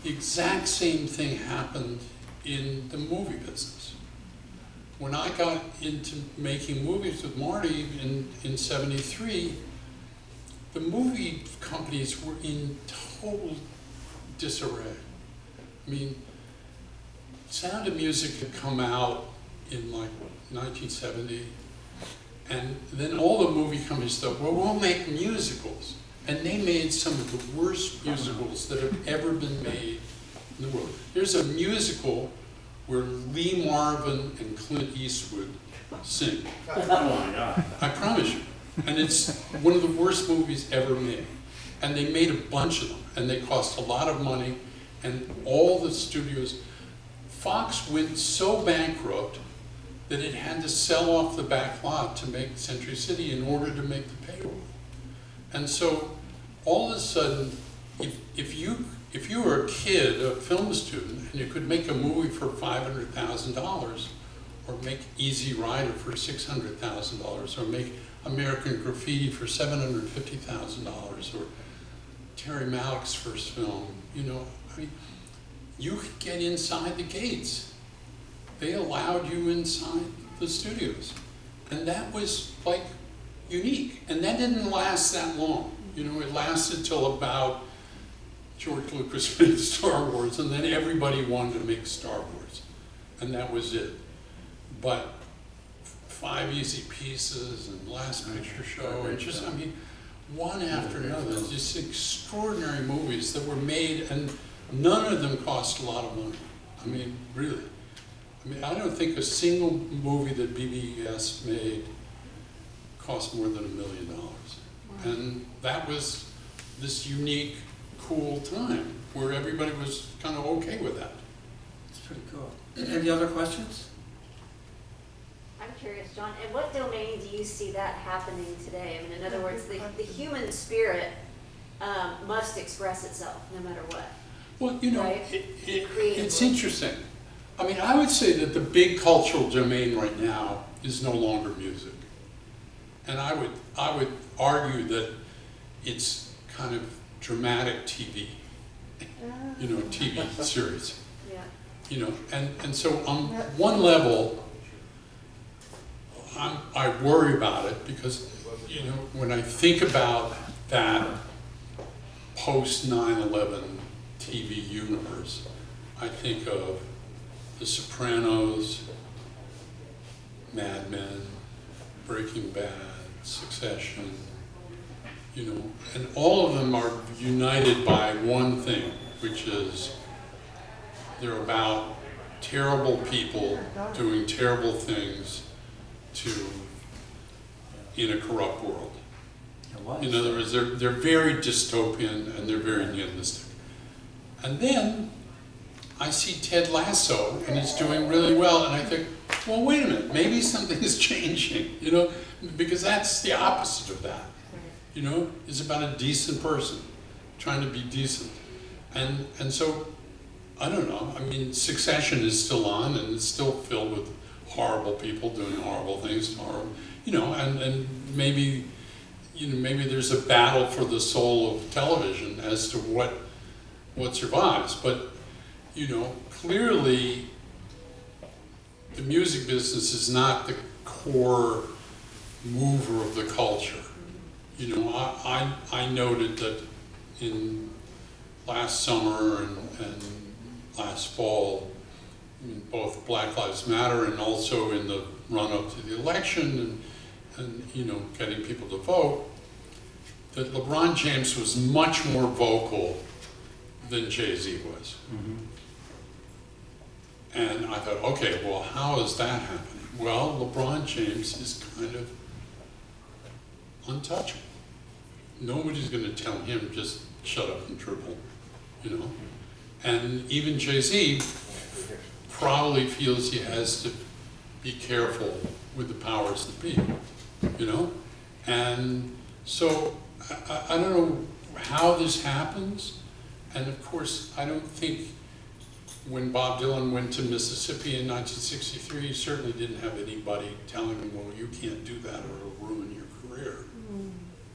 the exact same thing happened in the movie business. When I got into making movies with Marty in '73, the movie companies were in total disarray. I mean, Sound of Music had come out in like 1970, and then all the movie companies thought, well, we'll make musicals. And they made some of the worst musicals that have ever been made in the world. There's a musical where Lee Marvin and Clint Eastwood sing. Oh my God. I promise you. And it's one of the worst movies ever made. And they made a bunch of them, and they cost a lot of money, and all the studios. Fox went so bankrupt that it had to sell off the back lot to make Century City in order to make the payroll. And so all of a sudden, if you were a kid, a film student, and you could make a movie for $500,000, or make Easy Rider for $600,000, or make American Graffiti for $750,000, or Terry Malick's first film, you know, I mean, you could get inside the gates. They allowed you inside the studios. And that was like unique. And that didn't last that long. You know, it lasted till about George Lucas made Star Wars, and then everybody wanted to make Star Wars. And that was it. But Five Easy Pieces and Last Picture Show, and just, I mean, one after another, just extraordinary movies that were made, and none of them cost a lot of money. I mean, really. I mean, I don't think a single movie that BBS made cost more than $1 million. And that was this unique, cool time where everybody was kind of okay with that. It's pretty cool. Any other questions? I'm curious, John, in what domain do you see that happening today? I mean, in other words, the human spirit must express itself no matter what. Well, you know, Right. it's interesting. I mean, I would say that the big cultural domain right now is no longer music. And I would argue that it's kind of dramatic TV, you know, TV series. Yeah. You know, and so on one level, I worry about it because, you know, when I think about that post 9/11 TV universe, I think of The Sopranos, Mad Men, Breaking Bad, Succession, you know, and all of them are united by one thing, which is they're about terrible people doing terrible things in a corrupt world. In other words, they're very dystopian and they're very nihilistic. And then I see Ted Lasso and he's doing really well, and I think, well, wait a minute, maybe something is changing, you know, because that's the opposite of that. You know, it's about a decent person trying to be decent. And so, I don't know, I mean, Succession is still on and it's still filled with horrible people doing horrible things, you know, and maybe, you know, maybe there's a battle for the soul of television as to what survives. But, you know, clearly the music business is not the core mover of the culture. You know, I noted that in last summer and last fall, in both Black Lives Matter and also in the run-up to the election and you know, getting people to vote, that LeBron James was much more vocal than Jay-Z was. Mm-hmm. And I thought, okay, well, how is that happening? Well, LeBron James is kind of untouchable. Nobody's going to tell him just shut up and dribble, you know. And even Jay-Z probably feels he has to be careful with the powers that be, you know. And so I don't know how this happens. And of course, I don't think when Bob Dylan went to Mississippi in 1963, he certainly didn't have anybody telling him, well, you can't do that or it'll ruin your career.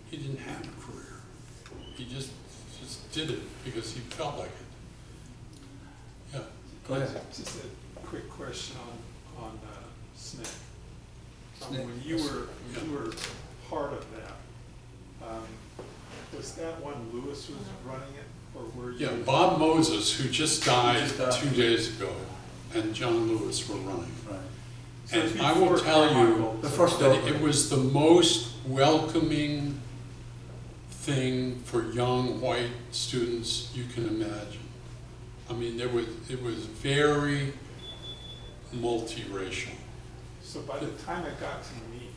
He didn't have a career. He just did it because he felt like it. Yeah. Go ahead. Just a quick question on SNCC. SNCC, When you were part of that, was that when Lewis was running it, or were you? Yeah, Bob Moses, who just died Just died. 2 days ago, and John Lewis were running. Right. So it's And I will before tell you Carmichael. The first that opening. it was the most welcoming thing for young white students you can imagine. I mean, it was very multiracial. So by the time it got to me,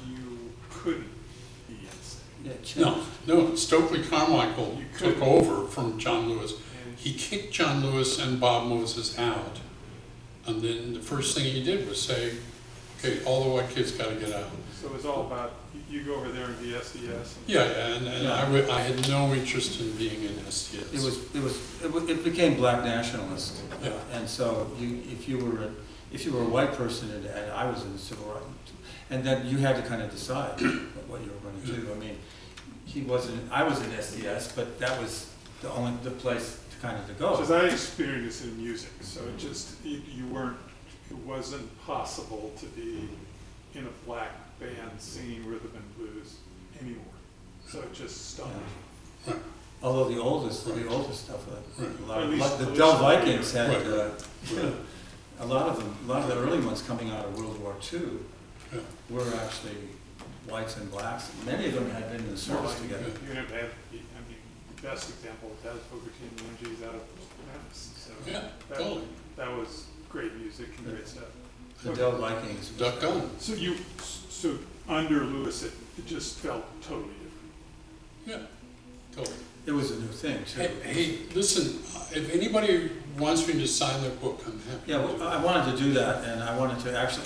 you couldn't be in SNCC. Yeah, it No, changed. no, Stokely Carmichael You took couldn't. over from John Lewis. And He kicked John Lewis and Bob Moses out. And then the first thing he did was say, okay, all the white kids gotta get out. so it was all about, you go over there and be SDS. And Yeah, and I had no interest in being in SDS. It became black nationalist. Yeah. And so if you were a white person and I was in the civil rights, and then you had to kind of decide what you were going to do. I mean, I was in SDS, but that was the place to kind of to go. Because I experienced it in music, so it just, it wasn't possible to be in a black band singing rhythm and blues anymore. So it just stopped. Yeah. Right. Although the oldest stuff, Right. like the Del Vikings had, Right. a lot of the early ones coming out of World War II Yeah. were actually whites and blacks. Many of them had been in the service together. You know, the best example of that is Booker T and the MGs out of Memphis. So Yeah, that, totally. that was great music and great stuff. The Del Vikings. Duck Gun. So under Lewis, it just felt totally different. Yeah, totally. It was a new thing too. Hey, listen, if anybody wants me to sign their book, I'm happy. Yeah, well, I wanted to do that, and I wanted to actually,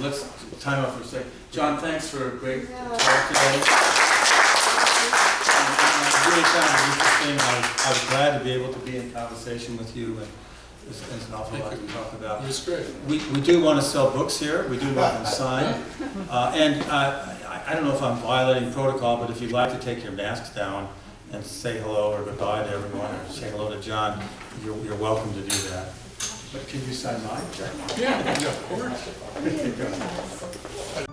let's time out for a second. John, thanks for a great talk today. And I really found it interesting. I was glad to be able to be in conversation with you, and there's an awful lot to talk about. It was great. We do want to sell books here. We do want them signed. And I don't know if I'm violating protocol, but if you'd like to take your masks down and say hello or goodbye to everyone, or say hello to John, you're welcome to do that. But can you sign mine, Jack? Yeah, of course. There you go.